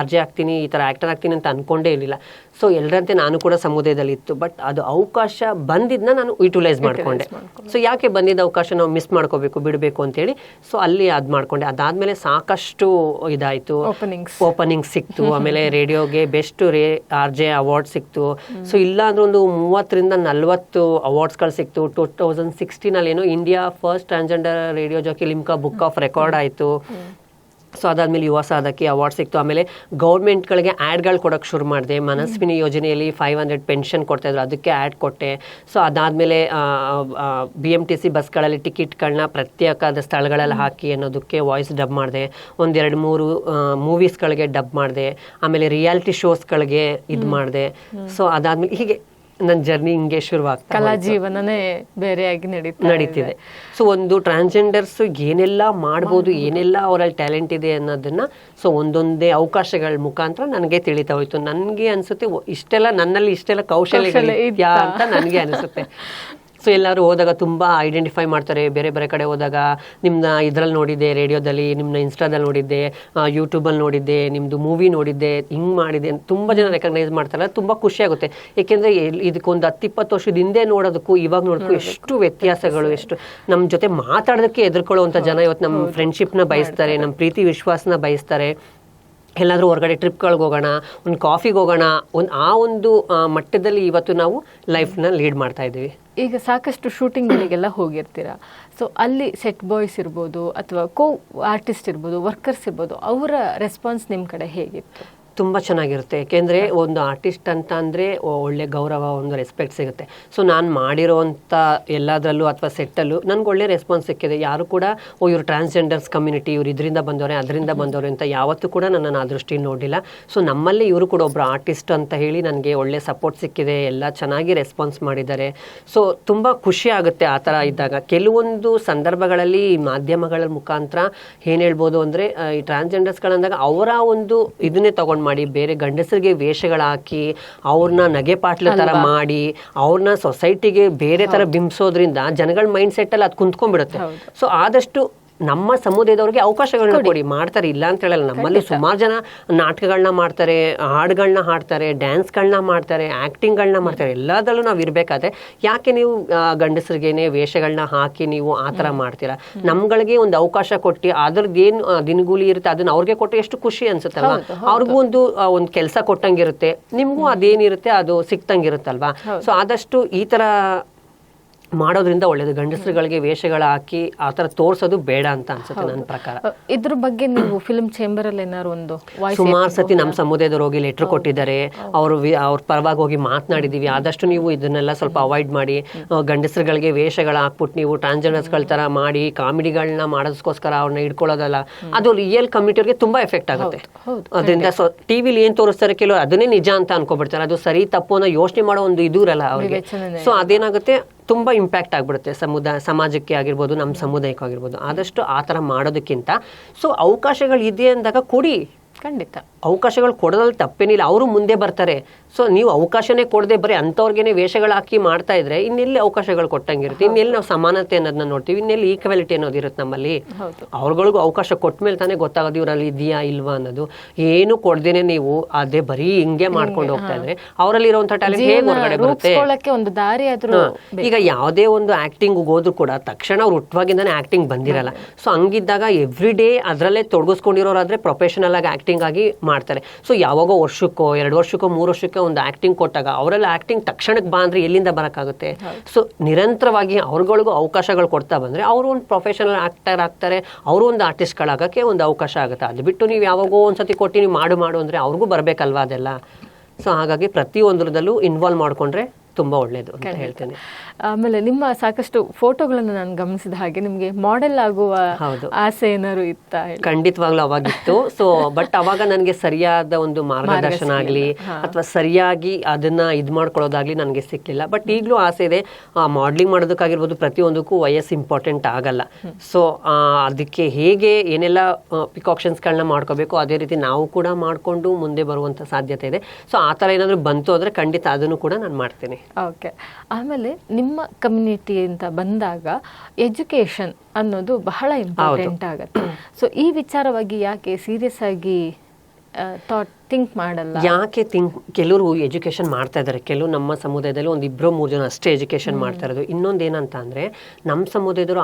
RJ ಆಗ್ತೀನಿ, ಈ ಥರ ಆ್ಯಕ್ಟರ್ ಆಗ್ತೀನಿ ಅಂತ ಅಂದ್ಕೊಂಡೇ ಇರಲಿಲ್ಲ. ಸೊ ಎಲ್ಲರಂತೆ ನಾನು ಕೂಡ ಸಮುದಾಯದಲ್ಲಿ ಇತ್ತು. ಬಟ್ ಅದು ಅವಕಾಶ ಬಂದಿದ್ದನ್ನ ನಾನು ಯುಟಿಲೈಸ್ ಮಾಡಿಕೊಂಡೆ. ಸೊ ಯಾಕೆ ಬಂದಿದ್ದ ಅವಕಾಶ ನಾವು ಮಿಸ್ ಮಾಡ್ಕೋಬೇಕು, ಬಿಡಬೇಕು ಅಂತೇಳಿ ಸೊ ಅಲ್ಲಿ ಅದು ಮಾಡಿಕೊಂಡೆ. ಅದಾದಮೇಲೆ ಸಾಕಷ್ಟು ಇದಾಯಿತು, ಓಪನಿಂಗ್ ಸಿಕ್ತು. ಆಮೇಲೆ ರೇಡಿಯೋಗೆ ಬೆಸ್ಟ್ RJ ಅವಾರ್ಡ್ ಸಿಕ್ತು. ಸೊ ಇಲ್ಲ ಅಂದ್ರೆ ಒಂದು 30ರಿಂದ 40 ಅವಾರ್ಡ್ಸ್ಗಳು ಸಿಕ್ತು. 2016 ಏನೋ India first transgender radio Jackie Limca book of record ಆಯಿತು. ಸೊ ಅದಾದಮೇಲೆ ಯುವ ಸಾಧಕಿ ಅವಾರ್ಡ್ ಸಿಕ್ತು. ಆಮೇಲೆ ಗೌರ್ಮೆಂಟ್ಗಳಿಗೆ ಆ್ಯಡ್ಗಳು ಕೊಡೋಕ್ಕೆ ಶುರು ಮಾಡಿದೆ. ಮನಸ್ವಿನಿ ಯೋಜನೆಯಲ್ಲಿ 500 ಪೆನ್ಷನ್ ಕೊಡ್ತಾಯಿದ್ರು, ಅದಕ್ಕೆ ಆ್ಯಡ್ ಕೊಟ್ಟೆ. ಸೊ ಅದಾದಮೇಲೆ BMTC ಬಸ್ಗಳಲ್ಲಿ ಟಿಕೆಟ್ಗಳನ್ನ ಪ್ರತ್ಯೇಕದ ಸ್ಥಳಗಳಲ್ಲಿ ಹಾಕಿ ಅನ್ನೋದಕ್ಕೆ ವಾಯ್ಸ್ ಡಬ್ ಮಾಡಿದೆ. 1-2-3 ಮೂವೀಸ್ಗಳಿಗೆ ಡಬ್ ಮಾಡಿದೆ. ಆಮೇಲೆ ರಿಯಾಲಿಟಿ ಶೋಸ್ಗಳಿಗೆ ಇದು ಮಾಡಿದೆ. ಸೊ ಅದಾದಮೇಲೆ ಹೀಗೆ ನನ್ನ ಜರ್ನಿ ಹಿಂಗೆ ಶುರುವಾಗ್ತದೆ. ಕಲಾ ಜೀವನನೇ ಬೇರೆಯಾಗಿ ನಡೀತಿದೆ. ಸೊ ಒಂದು ಟ್ರಾನ್ಸ್ಜೆಂಡರ್ಸ್ ಏನೆಲ್ಲ ಮಾಡ್ಬೋದು, ಏನೆಲ್ಲ ಅವರಲ್ಲಿ ಟ್ಯಾಲೆಂಟ್ ಇದೆ ಅನ್ನೋದನ್ನ ಸೊ ಒಂದೊಂದೇ ಅವಕಾಶಗಳ ಮುಖಾಂತರ ನನಗೆ ತಿಳಿತಾ ಹೋಯ್ತು. ನನಗೆ ಅನಿಸುತ್ತೆ ನನ್ನಲ್ಲಿ ಇಷ್ಟೆಲ್ಲ ಕೌಶಲ್ಯಗಳಿದೆಯಾ ಅಂತ ನನಗೆ ಅನಿಸುತ್ತೆ. ಸೊ ಎಲ್ಲರೂ ಹೋದಾಗ ತುಂಬ ಐಡೆಂಟಿಫೈ ಮಾಡ್ತಾರೆ. ಬೇರೆ ಬೇರೆ ಕಡೆ ಹೋದಾಗ ನಿಮ್ಮನ್ನ ಇದರಲ್ಲಿ ನೋಡಿದ್ದೆ, ರೇಡಿಯೋದಲ್ಲಿ, ನಿಮ್ಮನ್ನ ಇನ್ಸ್ಟಾದಲ್ಲಿ ನೋಡಿದ್ದೆ, ಯೂಟ್ಯೂಬಲ್ಲಿ ನೋಡಿದ್ದೆ, ನಿಮ್ಮದು ಮೂವಿ ನೋಡಿದ್ದೆ, ಹಿಂಗೆ ಮಾಡಿದ್ದೆ, ತುಂಬ ಜನ ರೆಕಗ್ನೈಸ್ ಮಾಡ್ತಾರೆ. ತುಂಬ ಖುಷಿ ಆಗುತ್ತೆ. ಏಕೆಂದರೆ ಇದಕ್ಕೊಂದು 10-20 ವರ್ಷದ ಹಿಂದೆ ನೋಡೋದಕ್ಕೂ ಇವಾಗ ನೋಡೋದಕ್ಕೂ ಎಷ್ಟು ವ್ಯತ್ಯಾಸಗಳು, ಎಷ್ಟು ನಮ್ಮ ಜೊತೆ ಮಾತಾಡೋದಕ್ಕೆ ಎದುರ್ಕೊಳ್ಳುವಂಥ ಜನ ಇವತ್ತು ನಮ್ಮ ಫ್ರೆಂಡ್ಶಿಪ್ನ ಬಯಸ್ತಾರೆ, ನಮ್ಮ ಪ್ರೀತಿ ವಿಶ್ವಾಸನ ಬಯಸ್ತಾರೆ. ಎಲ್ಲಾದರೂ ಹೊರಗಡೆ ಟ್ರಿಪ್ಗಳಿಗೆ ಹೋಗೋಣ, ಒಂದು ಕಾಫಿಗೆ ಹೋಗೋಣ, ಒಂದು ಮಟ್ಟದಲ್ಲಿ ಇವತ್ತು ನಾವು ಲೈಫ್ನ ಲೀಡ್ ಮಾಡ್ತಾ ಇದ್ದೀವಿ. ಈಗ ಸಾಕಷ್ಟು ಶೂಟಿಂಗ್ಗಳಿಗೆಲ್ಲ ಹೋಗಿರ್ತೀರಾ. ಸೊ ಅಲ್ಲಿ ಸೆಟ್ ಬಾಯ್ಸ್ ಇರ್ಬೋದು ಅಥವಾ ಕೋ ಆರ್ಟಿಸ್ಟ್ ಇರ್ಬೋದು, ವರ್ಕರ್ಸ್ ಇರ್ಬೋದು, ಅವರ ರೆಸ್ಪಾನ್ಸ್ ನಿಮ್ಮ ಕಡೆ ಹೇಗಿತ್ತು? ತುಂಬ ಚೆನ್ನಾಗಿರುತ್ತೆ. ಏಕೆಂದರೆ ಒಂದು ಆರ್ಟಿಸ್ಟ್ ಅಂತ ಅಂದರೆ ಒಳ್ಳೆ ಗೌರವ, ಒಂದು ರೆಸ್ಪೆಕ್ಟ್ ಸಿಗುತ್ತೆ. ಸೊ ನಾನು ಮಾಡಿರೋವಂಥ ಎಲ್ಲದರಲ್ಲೂ ಅಥವಾ ಸೆಟ್ಟಲ್ಲೂ ನನಗೆ ಒಳ್ಳೆ ರೆಸ್ಪಾನ್ಸ್ ಸಿಕ್ಕಿದೆ. ಯಾರು ಕೂಡ ಇವರು ಟ್ರಾನ್ಸ್ಜೆಂಡರ್ಸ್ ಕಮ್ಯುನಿಟಿ, ಇವರು ಇದರಿಂದ ಬಂದವರೆ ಅದರಿಂದ ಬಂದವರು ಅಂತ ಯಾವತ್ತೂ ಕೂಡ ನನ್ನನ್ನು ಆ ದೃಷ್ಟಿಯಲ್ಲಿ ನೋಡಿಲ್ಲ. ಸೊ ನಮ್ಮಲ್ಲಿ ಇವರು ಕೂಡ ಒಬ್ಬರು ಆರ್ಟಿಸ್ಟ್ ಅಂತ ಹೇಳಿ ನನಗೆ ಒಳ್ಳೆ ಸಪೋರ್ಟ್ ಸಿಕ್ಕಿದೆ. ಎಲ್ಲ ಚೆನ್ನಾಗಿ ರೆಸ್ಪಾನ್ಸ್ ಮಾಡಿದ್ದಾರೆ. ಸೊ ತುಂಬ ಖುಷಿ ಆಗುತ್ತೆ ಆ ಥರ ಇದ್ದಾಗ. ಕೆಲವೊಂದು ಸಂದರ್ಭಗಳಲ್ಲಿ ಈ ಮಾಧ್ಯಮಗಳ ಮುಖಾಂತರ ಏನು ಹೇಳ್ಬೋದು ಅಂದರೆ, ಈ ಟ್ರಾನ್ಸ್ಜೆಂಡರ್ಸ್ಗಳಂದಾಗ ಅವರ ಒಂದು ಇದನ್ನೇ ತಗೊಂಡು ಮಾಡಿ ಬೇರೆ ಗಂಡಸರಿಗೆ ವೇಷಗಳು ಹಾಕಿ ಅವ್ರನ್ನ ನಗೆ ಪಾಟ್ಲ ತರ ಮಾಡಿ ಅವ್ರನ್ನ ಸೊಸೈಟಿಗೆ ಬೇರೆ ತರ ಬಿಂಬಿಸೋದ್ರಿಂದ ಜನಗಳ ಮೈಂಡ್ ಸೆಟ್ ಅಲ್ಲಿ ಅದು ಕುಂತ್ಕೊಂಡ್ಬಿಡುತ್ತೆ. ಸೊ ಆದಷ್ಟು ನಮ್ಮ ಸಮುದಾಯದವ್ರಿಗೆ ಅವಕಾಶಗಳನ್ನ ಕೊಡಿ. ಮಾಡ್ತಾರೆ, ಇಲ್ಲ ಅಂತ ಹೇಳಲ್ಲ. ನಮ್ಮಲ್ಲಿ ಸುಮಾರು ಜನ ನಾಟಕಗಳನ್ನ ಮಾಡ್ತಾರೆ, ಹಾಡುಗಳನ್ನ ಹಾಡ್ತಾರೆ, ಡ್ಯಾನ್ಸ್ಗಳನ್ನ ಮಾಡ್ತಾರೆ, ಆ್ಯಕ್ಟಿಂಗ್ಗಳನ್ನ ಮಾಡ್ತಾರೆ. ಎಲ್ಲದರಲ್ಲೂ ನಾವು ಇರಬೇಕಾದ್ರೆ ಯಾಕೆ ನೀವು ಗಂಡಸರಿಗೇನೆ ವೇಷಗಳನ್ನ ಹಾಕಿ ನೀವು ಆ ಥರ ಮಾಡ್ತೀರಾ? ನಮ್ಗಳಿಗೆ ಒಂದು ಅವಕಾಶ ಕೊಟ್ಟು ಅದ್ರದ್ದು ಏನು ದಿನಗೂಲಿ ಇರುತ್ತೆ ಅದನ್ನ ಅವ್ರಿಗೆ ಕೊಟ್ಟು ಎಷ್ಟು ಖುಷಿ ಅನ್ಸುತ್ತಲ್ವಾ? ಅವ್ರಿಗೂ ಒಂದು ಕೆಲಸ ಕೊಟ್ಟಂಗಿರುತ್ತೆ, ನಿಮಗೂ ಅದೇನಿರುತ್ತೆ ಅದು ಸಿಕ್ತಂಗಿರುತ್ತಲ್ವಾ? ಸೊ ಆದಷ್ಟು ಈ ಥರ ಮಾಡೋದ್ರಿಂದ ಒಳ್ಳೇದು. ಗಂಡಸರುಗಳಿಗೆ ವೇಷಗಳ ಹಾಕಿ ಆ ಥರ ತೋರ್ಸೋದು ಬೇಡ ಅಂತ ಅನ್ಸುತ್ತೆ ನನ್ನ ಪ್ರಕಾರ. ಇದ್ರ ಬಗ್ಗೆ ನೀವು ಫಿಲ್ಮ್ ಚೇಂಬರ್ ಅಲ್ಲಿ ಏನಾದ್ರು ಒಂದು ಸುಮಾರು ಸತಿ ನಮ್ಮ ಸಮುದಾಯದವ್ರು ಹೋಗಿ ಲೆಟರ್ ಕೊಟ್ಟಿದ್ದಾರೆ. ಅವ್ರ ಪರವಾಗಿ ಹೋಗಿ ಮಾತನಾಡಿದೀವಿ. ಆದಷ್ಟು ನೀವು ಇದನ್ನೆಲ್ಲ ಸ್ವಲ್ಪ ಅವಾಯ್ಡ್ ಮಾಡಿ, ಗಂಡಸರುಗಳಿಗೆ ವೇಷಗಳ ಹಾಕ್ಬಿಟ್ಟು ನೀವು ಟ್ರಾನ್ಸ್ಜೆಂಡರ್ಸ್ಗಳ ತರ ಮಾಡಿ ಕಾಮಿಡಿಗಳನ್ನ ಮಾಡೋದಕ್ಕೋಸ್ಕರ ಅವ್ರನ್ನ ಇಟ್ಕೊಳ್ಳೋದಲ್ಲ, ಅದು ರಿಯಲ್ ಕಮ್ಯುನಿಟಿಯವ್ರಿಗೆ ತುಂಬಾ ಎಫೆಕ್ಟ್ ಆಗುತ್ತೆ. ಅದರಿಂದ ಟಿವಿಲಿ ಏನ್ ತೋರಿಸ್ತಾರೆ ಕೆಲವರು ಅದನ್ನೇ ನಿಜ ಅಂತ ಅನ್ಕೊಬಿಡ್ತಾರೆ. ಅದು ಸರಿ ತಪ್ಪು ಅನ್ನೋ ಯೋಚನೆ ಮಾಡೋ ಒಂದು ಇದು ಇರಲ್ಲ ಅವ್ರಿಗೆ. ಸೊ ಅದೇನಾಗುತ್ತೆ, ತುಂಬಾ ಇಂಪ್ಯಾಕ್ಟ್ ಆಗ್ಬಿಡುತ್ತೆ ಸಮಾಜಕ್ಕೆ ಆಗಿರ್ಬೋದು, ನಮ್ಮ ಸಮುದಾಯಕ್ಕೆ ಆಗಿರ್ಬೋದು. ಆದಷ್ಟು ಆ ಥರ ಮಾಡೋದಕ್ಕಿಂತ ಸೊ ಅವಕಾಶಗಳು ಇದೆ ಅಂದಾಗ ಕೊಡಿ. ಖಂಡಿತ ಅವಕಾಶಗಳು ಕೊಡೋದ್ರಲ್ಲಿ ತಪ್ಪೇನಿಲ್ಲ, ಅವರು ಮುಂದೆ ಬರ್ತಾರೆ. ಸೊ ನೀವು ಅವಕಾಶನೇ ಕೊಡದೆ ಬರೀ ಅಂಥವ್ರಿಗೇನೆ ವೇಷಗಳು ಹಾಕಿ ಮಾಡ್ತಾ ಇದ್ರೆ ಇನ್ನೆಲ್ಲಿ ಅವಕಾಶಗಳು ಕೊಟ್ಟಂಗಿರುತ್ತೆ, ಇನ್ನೆಲ್ಲಿ ನಾವು ಸಮಾನತೆ ಅನ್ನೋದನ್ನ ನೋಡ್ತೀವಿ, ಇನ್ನೆಲ್ಲಿ ಈಕ್ವಾಲಿಟಿ ಅನ್ನೋದು ಇರುತ್ತೆ ನಮ್ಮಲ್ಲಿ. ಅವ್ರಗಳಿಗೂ ಅವಕಾಶ ಕೊಟ್ಟ ಮೇಲೆ ತಾನೇ ಗೊತ್ತಾಗೋದು ಇವರಲ್ಲಿ ಇದೆಯಾ ಇಲ್ವಾ ಅನ್ನೋದು. ಏನು ಕೊಡ್ದೇನೆ ನೀವು ಅದೇ ಬರೀ ಹಿಂಗೆ ಮಾಡ್ಕೊಂಡು ಹೋಗ್ತಾ ಇದ್ರೆ ಅವರಲ್ಲಿ ಇರುವಂತ ಟ್ಯಾಲೆಂಟ್ ಹೇಗೆ ಹೊರಗಡೆ ಬರುತ್ತೆ? ಒಂದು ದಾರಿ ಆದ್ರೂ ಈಗ ಯಾವುದೇ ಒಂದು ಆಕ್ಟಿಂಗ್ ಹೋದ್ರು ಕೂಡ ತಕ್ಷಣ ಅವ್ರು ಹುಟ್ಟುವಾಗಿಂದಾನೆ ಆಕ್ಟಿಂಗ್ ಬಂದಿರಲ್ಲ. ಸೊ ಹಂಗಿದ್ದಾಗ ಎವ್ರಿ ಡೇ ಅದರಲ್ಲೇ ತೊಡಗಿಸ್ಕೊಂಡಿರೋರಾದ್ರೆ ಪ್ರೊಫೆಷನಲ್ ಆಗಿ ಆಕ್ಟಿಂಗ್ ಆಗಿ ಮಾಡ್ತಾರೆ. ಸೊ ಯಾವಾಗೋ ವರ್ಷಕ್ಕೋ 2 ವರ್ಷಕ್ಕೋ 3 ವರ್ಷಕ್ಕೋ ಒಂದು ಆಕ್ಟಿಂಗ್ ಕೊಟ್ಟಾಗ ಅವರೆಲ್ಲ ಆಕ್ಟಿಂಗ್ ತಕ್ಷಣಕ್ಕೆ ಬಾ ಅಂದ್ರೆ ಎಲ್ಲಿಂದ ಬರಕ್ಕಾಗುತ್ತೆ? ಸೊ ನಿರಂತರವಾಗಿ ಅವ್ರಗಳಿಗೂ ಅವಕಾಶಗಳು ಕೊಡ್ತಾ ಬಂದ್ರೆ ಅವರು ಒಂದು ಪ್ರೊಫೆಷನಲ್ ಆಕ್ಟರ್ ಆಗ್ತಾರೆ, ಅವರು ಒಂದು ಆರ್ಟಿಸ್ಟ್ಗಳಾಗಕ್ಕೆ ಒಂದು ಅವಕಾಶ ಆಗುತ್ತೆ. ಅದು ಬಿಟ್ಟು ನೀವು ಯಾವಾಗೋ ಒಂದ್ಸತಿ ಕೊಟ್ಟು ನೀವು ಮಾಡು ಅಂದ್ರೆ ಅವ್ರಿಗೂ ಬರ್ಬೇಕಲ್ವಾ ಅದೆಲ್ಲ. ಸೊ ಹಾಗಾಗಿ ಪ್ರತಿಯೊಂದರದಲ್ಲೂ ಇನ್ವಾಲ್ವ್ ಮಾಡ್ಕೊಂಡ್ರೆ ತುಂಬಾ ಒಳ್ಳೇದು ಅಂತ ಹೇಳ್ತೇನೆ. ಆಮೇಲೆ ನಿಮ್ಮ ಸಾಕಷ್ಟು ಫೋಟೋಗಳನ್ನು ನಾನು ಗಮನಿಸಿದ ಹಾಗೆ ನಿಮ್ಗೆ ಮಾಡೆಲ್ ಆಗುವ ಆಸೆ ಏನಾದ್ರು ಇತ್ತ? ಖಂಡಿತವಾಗ್ಲೂ ಅವಾಗಿತ್ತು. ಸೊ ಬಟ್ ಅವಾಗ ನನಗೆ ಸರಿಯಾದ ಒಂದು ಮಾರ್ಗದರ್ಶನ ಆಗ್ಲಿ ಅಥವಾ ಸರಿಯಾಗಿ ಅದನ್ನ ಇದ್ ಮಾಡ್ಕೊಳ್ಳೋದಾಗ್ಲಿ ನನಗೆ ಸಿಕ್ಲಿಲ್ಲ. ಬಟ್ ಈಗಲೂ ಆಸೆ ಇದೆ. ಮಾಡ್ಲಿಂಗ್ ಮಾಡೋದಕ್ಕಾಗಿರ್ಬೋದು, ಪ್ರತಿಯೊಂದಕ್ಕೂ ವಯಸ್ಸು ಇಂಪಾರ್ಟೆಂಟ್ ಆಗಲ್ಲ. ಸೊ ಅದಕ್ಕೆ ಹೇಗೆ ಏನೆಲ್ಲ ಪ್ರಿಕಾಷನ್ಸ್ಗಳನ್ನ ಮಾಡ್ಕೋಬೇಕು ಅದೇ ರೀತಿ ನಾವು ಕೂಡ ಮಾಡ್ಕೊಂಡು ಮುಂದೆ ಬರುವಂತ ಸಾಧ್ಯತೆ ಇದೆ. ಸೊ ಆ ಥರ ಏನಾದ್ರು ಬಂತು ಅಂದ್ರೆ ಖಂಡಿತ ಅದನ್ನು ಕೂಡ ನಾನು ಮಾಡ್ತೇನೆ. ಓಕೆ. ಆಮೇಲೆ ನಿಮ್ಮ ಕಮ್ಯುನಿಟಿ ಅಂತ ಬಂದಾಗ ಎಜುಕೇಶನ್ ಅನ್ನೋದು ಬಹಳ ಇಂಪಾರ್ಟೆಂಟ್ ಆಗುತ್ತೆ. ಸೊ ಈ ವಿಚಾರವಾಗಿ ಯಾಕೆ ಸೀರಿಯಸ್ ಆಗಿ ಥಿಂಕ್ ಮಾಡಲ್ಲ? ಯಾಕೆ ಕೆಲವರು ಎಜುಕೇಶನ್ ಮಾಡ್ತಾ ಇದ್ದಾರೆ. ಕೆಲವು ನಮ್ಮ ಸಮುದಾಯದಲ್ಲಿ 1-2-3 ಜನ ಅಷ್ಟೇ ಎಜುಕೇಶನ್ ಮಾಡ್ತಾ ಇರೋದು. ಇನ್ನೊಂದು ಏನಂತ ಅಂದ್ರೆ ನಮ್ಮ ಸಮುದಾಯದವರು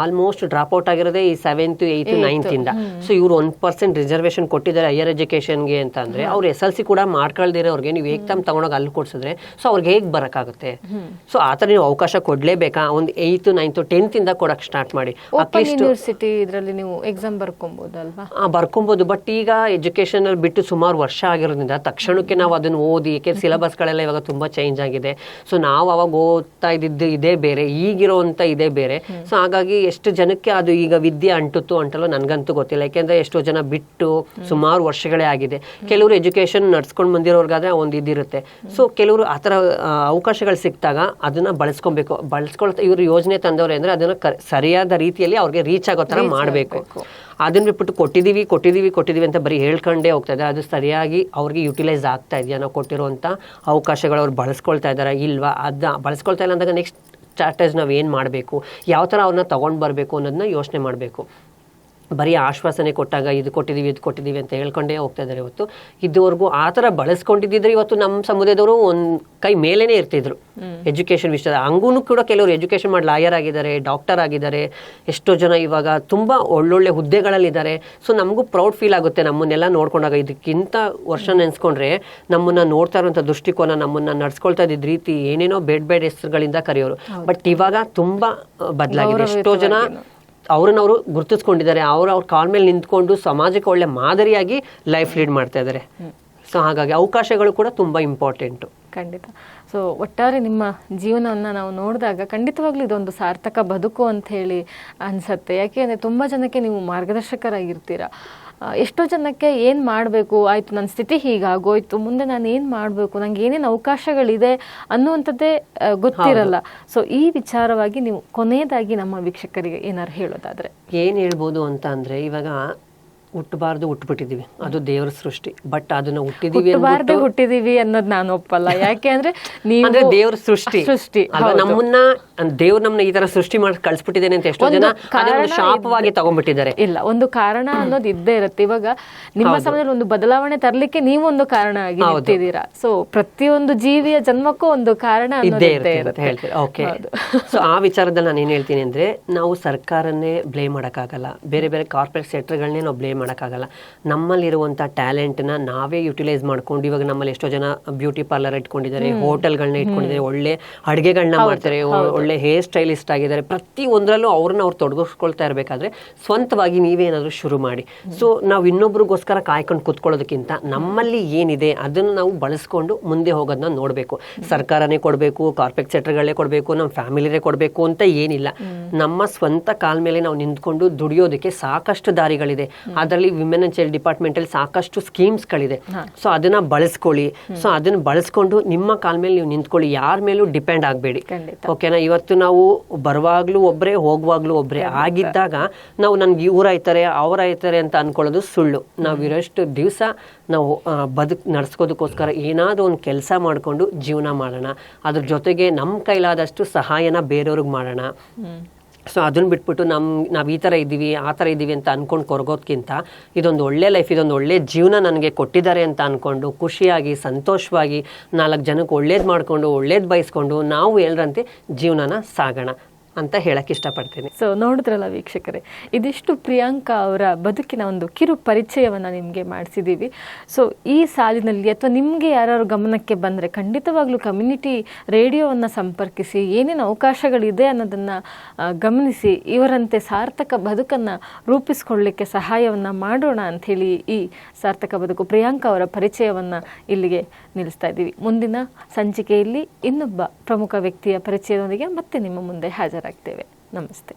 ಆಲ್ಮೋಸ್ಟ್ ಡ್ರಾಪ್ ಔಟ್ ಆಗಿರೋದೇ ಈ 7th 8th 9th ಇಂದ. ಸೊ ಇವ್ರು 1% ರಿಸರ್ವೇಶನ್ ಕೊಟ್ಟಿದ್ದಾರೆ ಹೈಯರ್ ಎಜುಕೇಶನ್ಗೆ ಅಂತ ಅಂದ್ರೆ ಅವ್ರು SLC ಕೂಡ ಮಾಡ್ಕೊಳ್ದಿರೋರ್ಗೆ ನೀವು ಏಕ್ದಮ್ ತಗೊಂಡೋಗಿ ಅಲ್ಲಿ ಕೊಡ್ಸಿದ್ರೆ ಸೊ ಅವ್ರಿಗೆ ಹೇಗೆ ಬರಕ್ಕಾಗುತ್ತೆ? ಸೊ ಆ ಥರ ನೀವು ಅವಕಾಶ ಕೊಡ್ಲೇಬೇಕಾ? ಒಂದು 8th 9th 10th ಇಂದ ಕೊಡಕ್ ಸ್ಟಾರ್ಟ್ ಮಾಡಿ. ಯೂನಿವರ್ಸಿಟಿ ಇದರಲ್ಲಿ ನೀವು ಎಕ್ಸಾಮ್ ಬರ್ಕೊಬಹುದಲ್ವಾ? ಬರ್ಕೊಬಹುದು. ಬಟ್ ಈಗ ಎಜುಕೇಶನ್ ಅಲ್ಲಿ ಬಿಟ್ಟು ಸುಮಾರು ವರ್ಷ ಆಗಿರೋದ್ರಿಂದ ತಕ್ಷಣಕ್ಕೆ ನಾವು ಅದನ್ನು ಓದಿ, ಯಾಕೆಂದ್ರೆ ಸಿಲೆಬಸ್ಗಳೆಲ್ಲ ಇವಾಗ ತುಂಬಾ ಚೇಂಜ್ ಆಗಿದೆ. ಸೊ ನಾವು ಅವಾಗ ಓದ್ತಾ ಇದ್ದಿದ್ದು ಇದೇ ಬೇರೆ, ಈಗಿರೋಂಥ ಇದೇ ಬೇರೆ. ಸೊ ಹಾಗಾಗಿ ಎಷ್ಟು ಜನಕ್ಕೆ ಅದು ಈಗ ವಿದ್ಯೆ ಅಂಟಲ್ಲೋ ನನಗಂತೂ ಗೊತ್ತಿಲ್ಲ. ಯಾಕೆಂದ್ರೆ ಎಷ್ಟೋ ಜನ ಬಿಟ್ಟು ಸುಮಾರು ವರ್ಷಗಳೇ ಆಗಿದೆ. ಕೆಲವರು ಎಜುಕೇಶನ್ ನಡ್ಸ್ಕೊಂಡು ಬಂದಿರೋರ್ಗಾದ್ರೆ ಒಂದು ಇದಿರುತ್ತೆ. ಸೊ ಕೆಲವರು ಆ ಥರ ಅವಕಾಶಗಳು ಸಿಕ್ತಾಗ ಅದನ್ನ ಬಳಸ್ಕೊಳ್ತಾ ಇವರು ಯೋಜನೆ ತಂದವ್ರೆ ಅಂದ್ರೆ ಅದನ್ನ ಸರಿಯಾದ ರೀತಿಯಲ್ಲಿ ಅವ್ರಿಗೆ ರೀಚ್ ಆಗೋ ಥರ ಮಾಡಬೇಕು. ಅದನ್ನ ಬಿಟ್ಬಿಟ್ಟು ಕೊಟ್ಟಿದ್ದೀವಿ ಅಂತ ಬರೀ ಹೇಳ್ಕೊಂಡೇ ಹೋಗ್ತಾ ಇದ್ದಾರೆ. ಅದು ಸರಿಯಾಗಿ ಅವ್ರಿಗೆ ಯುಟಿಲೈಸ್ ಆಗ್ತಾ ಇದೆಯಾ? ನಾವು ಕೊಟ್ಟಿರುವಂಥ ಅವಕಾಶಗಳು ಅವ್ರು ಬಳಸ್ಕೊಳ್ತಾ ಇದ್ದಾರಾ ಇಲ್ವಾ? ಬಳಸ್ಕೊಳ್ತಾ ಇಲ್ಲ ಅಂದಾಗ ನೆಕ್ಸ್ಟ್ ಸ್ಟ್ರಾಟಜಿ ನಾವು ಏನು ಮಾಡಬೇಕು, ಯಾವ ಥರ ಅವ್ರನ್ನ ತೊಗೊಂಡು ಬರಬೇಕು ಅನ್ನೋದನ್ನ ಯೋಚನೆ ಮಾಡಬೇಕು. ಬರೀ ಆಶ್ವಾಸನೆ ಕೊಟ್ಟಾಗ ಇದು ಕೊಟ್ಟಿದ್ದೀವಿ ಅಂತ ಹೇಳ್ಕೊಂಡೇ ಹೋಗ್ತಾ ಇದ್ದಾರೆ. ಇವತ್ತು ಇದುವರೆಗೂ ಆ ಥರ ಬಳಸ್ಕೊಂಡಿದ್ದಿದ್ರೆ ಇವತ್ತು ನಮ್ಮ ಸಮುದಾಯದವರು ಒಂದು ಕೈ ಮೇಲೇನೆ ಇರ್ತಿದ್ರು ಎಜುಕೇಷನ್ ವಿಷಯದ. ಹಂಗೂ ಕೂಡ ಕೆಲವರು ಎಜುಕೇಷನ್ ಮಾಡಿ ಲಾಯರ್ ಆಗಿದ್ದಾರೆ, ಡಾಕ್ಟರ್ ಆಗಿದ್ದಾರೆ, ಎಷ್ಟೋ ಜನ ಇವಾಗ ತುಂಬ ಒಳ್ಳೊಳ್ಳೆ ಹುದ್ದೆಗಳಲ್ಲಿದ್ದಾರೆ. ಸೊ ನಮಗೂ ಪ್ರೌಡ್ ಫೀಲ್ ಆಗುತ್ತೆ ನಮ್ಮನ್ನೆಲ್ಲ ನೋಡ್ಕೊಂಡಾಗ. ಇದಕ್ಕಿಂತ ವರ್ಷ ನೆನೆಸ್ಕೊಂಡ್ರೆ ನಮ್ಮನ್ನ ನೋಡ್ತಾ ಇರುವಂಥ ದೃಷ್ಟಿಕೋನ, ನಮ್ಮನ್ನ ನಡ್ಸ್ಕೊಳ್ತಾ ಇದ್ದಿದ್ದ ರೀತಿ ಏನೇನೋ ಬೇಡ ಹೆಸರುಗಳಿಂದ ಕರೆಯೋರು. ಬಟ್ ಇವಾಗ ತುಂಬ ಬದಲಾಗಿದೆ. ಎಷ್ಟೋ ಜನ ಅವ್ರನ್ನವರು ಗುರುತಿಸ್ಕೊಂಡಿದ್ದಾರೆ, ಅವ್ರ ಕಾಲ್ ಮೇಲೆ ನಿಂತ್ಕೊಂಡು ಸಮಾಜಕ್ಕೆ ಒಳ್ಳೆ ಮಾದರಿಯಾಗಿ ಲೈಫ್ ಲೀಡ್ ಮಾಡ್ತಾ ಇದ್ದಾರೆ. ಸೊ ಹಾಗಾಗಿ ಅವಕಾಶಗಳು ಕೂಡ ತುಂಬ ಇಂಪಾರ್ಟೆಂಟು. ಖಂಡಿತ. ಸೊ ಒಟ್ಟಾರೆ ನಿಮ್ಮ ಜೀವನವನ್ನು ನಾವು ನೋಡಿದಾಗ ಖಂಡಿತವಾಗ್ಲೂ ಇದೊಂದು ಸಾರ್ಥಕ ಬದುಕು ಅಂತ ಹೇಳಿ ಅನಿಸುತ್ತೆ. ಯಾಕೆ ಅಂದರೆ ತುಂಬ ಜನಕ್ಕೆ ನೀವು ಮಾರ್ಗದರ್ಶಕರಾಗಿರ್ತೀರ. ಎಷ್ಟೋ ಜನಕ್ಕೆ ಏನು ಮಾಡಬೇಕು, ಆಯಿತು ನನ್ನ ಸ್ಥಿತಿ ಹೀಗಾಗೋಯ್ತು, ಮುಂದೆ ನಾನು ಏನು ಮಾಡಬೇಕು, ನಂಗೆ ಏನೇನು ಅವಕಾಶಗಳಿದೆ ಅನ್ನುವಂಥದ್ದೇ ಗೊತ್ತಿರಲ್ಲ. ಸೊ ಈ ವಿಚಾರವಾಗಿ ನೀವು ಕೊನೆಯದಾಗಿ ನಮ್ಮ ವೀಕ್ಷಕರಿಗೆ ಏನಾರು ಹೇಳೋದಾದರೆ ಏನು ಹೇಳ್ಬೋದು ಅಂತ ಅಂದರೆ, ಇವಾಗ ಹುಟ್ಟಬಾರ್ದು ಹುಟ್ಟುಬಿಟ್ಟಿದ್ದೀವಿ, ಅದು ದೇವರ ಸೃಷ್ಟಿ. ಬಟ್ ಅದನ್ನ ಹುಟ್ಟಿದೀವಿ ಅನ್ನೋದು ನಾನು ಒಪ್ಪಲ್ಲ. ಯಾಕೆ ಅಂದ್ರೆ ಅಂದ್ರೆ ದೇವ್ರ ಸೃಷ್ಟಿ ನಮ್ಮನ್ನ ದೇವ್ರು ನಮ್ಮನ್ನ ಈ ತರ ಸೃಷ್ಟಿ ಮಾಡಿ ಕಳ್ಸಿಬಿಟ್ಟಿದ್ದೇನೆ ಅಂತ ಎಷ್ಟೋ ಜನ ಶಾಪವಾಗಿ ತಗೊಂಡ್ಬಿಟ್ಟಿದ್ದಾರೆ. ಇಲ್ಲ, ಒಂದು ಕಾರಣ ಅನ್ನೋದು ಇದ್ದೇ ಇರುತ್ತೆ. ಇವಾಗ ನಿಮ್ಮ ಸಮಯದಲ್ಲಿ ಒಂದು ಬದಲಾವಣೆ ತರಲಿಕ್ಕೆ ನೀವು ಒಂದು ಕಾರಣ ಆಗಿ ನಿಂತಿದ್ದೀರಾ. ಸೊ ಪ್ರತಿಯೊಂದು ಜೀವಿಯ ಜನ್ಮಕ್ಕೂ ಒಂದು ಕಾರಣ ಇದ್ದೇ ಇರುತ್ತೆ. ಓಕೆ, ಸೊ ಆ ವಿಚಾರದಲ್ಲಿ ನಾನು ಏನ್ ಹೇಳ್ತೀನಿ ಅಂದ್ರೆ, ನಾವು ಸರ್ಕಾರನ್ನೇ ಬ್ಲೇಮ್ ಮಾಡಕ್ಕಾಗಲ್ಲ, ಬೇರೆ ಬೇರೆ ಕಾರ್ಪೊರೇಟ್ ಸೆಕ್ಟರ್ಗಳನ್ನೇ ನಾವು ಬ್ಲೇಮ್ ಮಾಡೋಕ್ಕಾಗಲ್ಲ. ನಮ್ಮಲ್ಲಿರುವಂಥ ಟ್ಯಾಲೆಂಟ್ನ ನಾವೇ ಯುಟಿಲೈಸ್ ಮಾಡ್ಕೊಂಡು, ಇವಾಗ ನಮ್ಮಲ್ಲಿ ಎಷ್ಟೋ ಜನ ಬ್ಯೂಟಿ ಪಾರ್ಲರ್ ಇಟ್ಕೊಂಡಿದ್ದಾರೆ, ಹೋಟೆಲ್ಗಳನ್ನ ಇಟ್ಕೊಂಡಿದ್ದಾರೆ, ಒಳ್ಳೆ ಅಡುಗೆಗಳನ್ನ ಮಾಡ್ತಾರೆ, ಒಳ್ಳೆ ಹೇರ್ ಸ್ಟೈಲಿಸ್ಟ್ ಆಗಿದ್ದಾರೆ. ಪ್ರತಿ ಒಂದರಲ್ಲೂ ಅವ್ರನ್ನ ಅವ್ರು ತೊಡಗಿಸ್ಕೊಳ್ತಾ ಇರಬೇಕಾದ್ರೆ ಸ್ವಂತವಾಗಿ ನೀವೇನಾದರೂ ಶುರು ಮಾಡಿ. ಸೊ ನಾವು ಇನ್ನೊಬ್ರಿಗೋಸ್ಕರ ಕಾಯ್ಕೊಂಡು ಕೂತ್ಕೊಳ್ಳೋದಕ್ಕಿಂತ ನಮ್ಮಲ್ಲಿ ಏನಿದೆ ಅದನ್ನು ನಾವು ಬಳಸ್ಕೊಂಡು ಮುಂದೆ ಹೋಗೋದನ್ನ ನೋಡಬೇಕು. ಸರ್ಕಾರನೇ ಕೊಡಬೇಕು, ಕಾರ್ಪೊರೇಟ್ ಸೆಕ್ಟರ್ಗಳೇ ಕೊಡಬೇಕು, ನಮ್ಮ ಫ್ಯಾಮಿಲಿನೇ ಕೊಡಬೇಕು ಅಂತ ಏನಿಲ್ಲ. ನಮ್ಮ ಸ್ವಂತ ಕಾಲ ಮೇಲೆ ನಾವು ನಿಂತ್ಕೊಂಡು ದುಡಿಯೋದಕ್ಕೆ ಸಾಕಷ್ಟು ದಾರಿಗಳಿದೆ. ಅದರಲ್ಲಿ ವಿಮೆನ್ ಅಂಡ್ ಚೈಲ್ಡ್ ಡಿಪಾರ್ಟ್ಮೆಂಟ್ ಅಲ್ಲಿ ಸಾಕಷ್ಟು ಸ್ಕೀಮ್ಸ್ಗಳಿದೆ. ಸೊ ಅದನ್ನ ಬಳಸ್ಕೊಳ್ಳಿ. ಸೊ ಅದನ್ನ ಬಳಸ್ಕೊಂಡು ನಿಮ್ಮ ಕಾಲ ಮೇಲೆ ನೀವು ನಿಂತ್ಕೊಳ್ಳಿ, ಯಾರ ಮೇಲೂ ಡಿಪೆಂಡ್ ಆಗಬೇಡಿ. ಓಕೆನಾ? ಇವತ್ತು ನಾವು ಬರುವಾಗ್ಲೂ ಒಬ್ರೆ, ಹೋಗುವಾಗ್ಲೂ ಒಬ್ರೆ ಆಗಿದ್ದಾಗ ನಾವು ನನ್ಗೆ ಇವ್ರಾಯ್ತಾರೆ ಅವ್ರಾಯ್ತಾರೆ ಅಂತ ಅನ್ಕೊಳ್ಳೋದು ಸುಳ್ಳು. ನಾವು ಇರೋಷ್ಟು ದಿವಸ ನಾವು ನಡೆಸ್ಕೋದಕ್ಕೋಸ್ಕರ ಏನಾದರೂ ಒಂದು ಕೆಲಸ ಮಾಡಿಕೊಂಡು ಜೀವನ ಮಾಡೋಣ. ಅದ್ರ ಜೊತೆಗೆ ನಮ್ಮ ಕೈಲಾದಷ್ಟು ಸಹಾಯನ ಬೇರೆಯವ್ರಿಗೆ ಮಾಡೋಣ. ಸೊ ಅದನ್ನ ಬಿಟ್ಬಿಟ್ಟು ನಾವು ಈ ಥರ ಇದ್ದೀವಿ ಆ ಥರ ಇದ್ದೀವಿ ಅಂತ ಅನ್ಕೊಂಡು ಕೊರಗೋದ್ಕಿಂತ ಇದೊಂದು ಒಳ್ಳೆ ಲೈಫ್, ಇದೊಂದು ಒಳ್ಳೆ ಜೀವನ ನನಗೆ ಕೊಟ್ಟಿದ್ದಾರೆ ಅಂತ ಅಂದ್ಕೊಂಡು ಖುಷಿಯಾಗಿ ಸಂತೋಷವಾಗಿ 4 ಜನಕ್ಕೆ ಒಳ್ಳೇದು ಮಾಡಿಕೊಂಡು ಒಳ್ಳೇದು ಬಯಸ್ಕೊಂಡು ನಾವು ಎಲ್ಲರಂತೆ ಜೀವನನ ಸಾಗೋಣ ಅಂತ ಹೇಳಕ್ಕೆ ಇಷ್ಟಪಡ್ತೀನಿ. ಸೊ ನೋಡಿದ್ರಲ್ಲ ವೀಕ್ಷಕರೇ, ಇದಿಷ್ಟು ಪ್ರಿಯಾಂಕಾ ಅವರ ಬದುಕಿನ ಒಂದು ಕಿರು ಪರಿಚಯವನ್ನು ನಿಮಗೆ ಮಾಡಿಸಿದ್ದೀವಿ. ಸೊ ಈ ಸಾಲಿನಲ್ಲಿ ಅಥವಾ ನಿಮಗೆ ಯಾರು ಗಮನಕ್ಕೆ ಬಂದರೆ ಖಂಡಿತವಾಗ್ಲೂ ಕಮ್ಯುನಿಟಿ ರೇಡಿಯೋವನ್ನು ಸಂಪರ್ಕಿಸಿ, ಏನೇನು ಅವಕಾಶಗಳಿದೆ ಅನ್ನೋದನ್ನು ಗಮನಿಸಿ ಇವರಂತೆ ಸಾರ್ಥಕ ಬದುಕನ್ನು ರೂಪಿಸ್ಕೊಳ್ಳಿಕ್ಕೆ ಸಹಾಯವನ್ನು ಮಾಡೋಣ ಅಂಥೇಳಿ ಈ ಸಾರ್ಥಕ ಬದುಕು ಪ್ರಿಯಾಂಕಾ ಅವರ ಪರಿಚಯವನ್ನು ಇಲ್ಲಿಗೆ ನಿಲ್ಲಿಸ್ತಾ ಇದ್ದೀವಿ. ಮುಂದಿನ ಸಂಚಿಕೆಯಲ್ಲಿ ಇನ್ನೊಬ್ಬ ಪ್ರಮುಖ ವ್ಯಕ್ತಿಯ ಪರಿಚಯದೊಂದಿಗೆ ಮತ್ತೆ ನಿಮ್ಮ ಮುಂದೆ ಹಾಜರಾಗ್ತೇವೆ. ನಮಸ್ತೆ.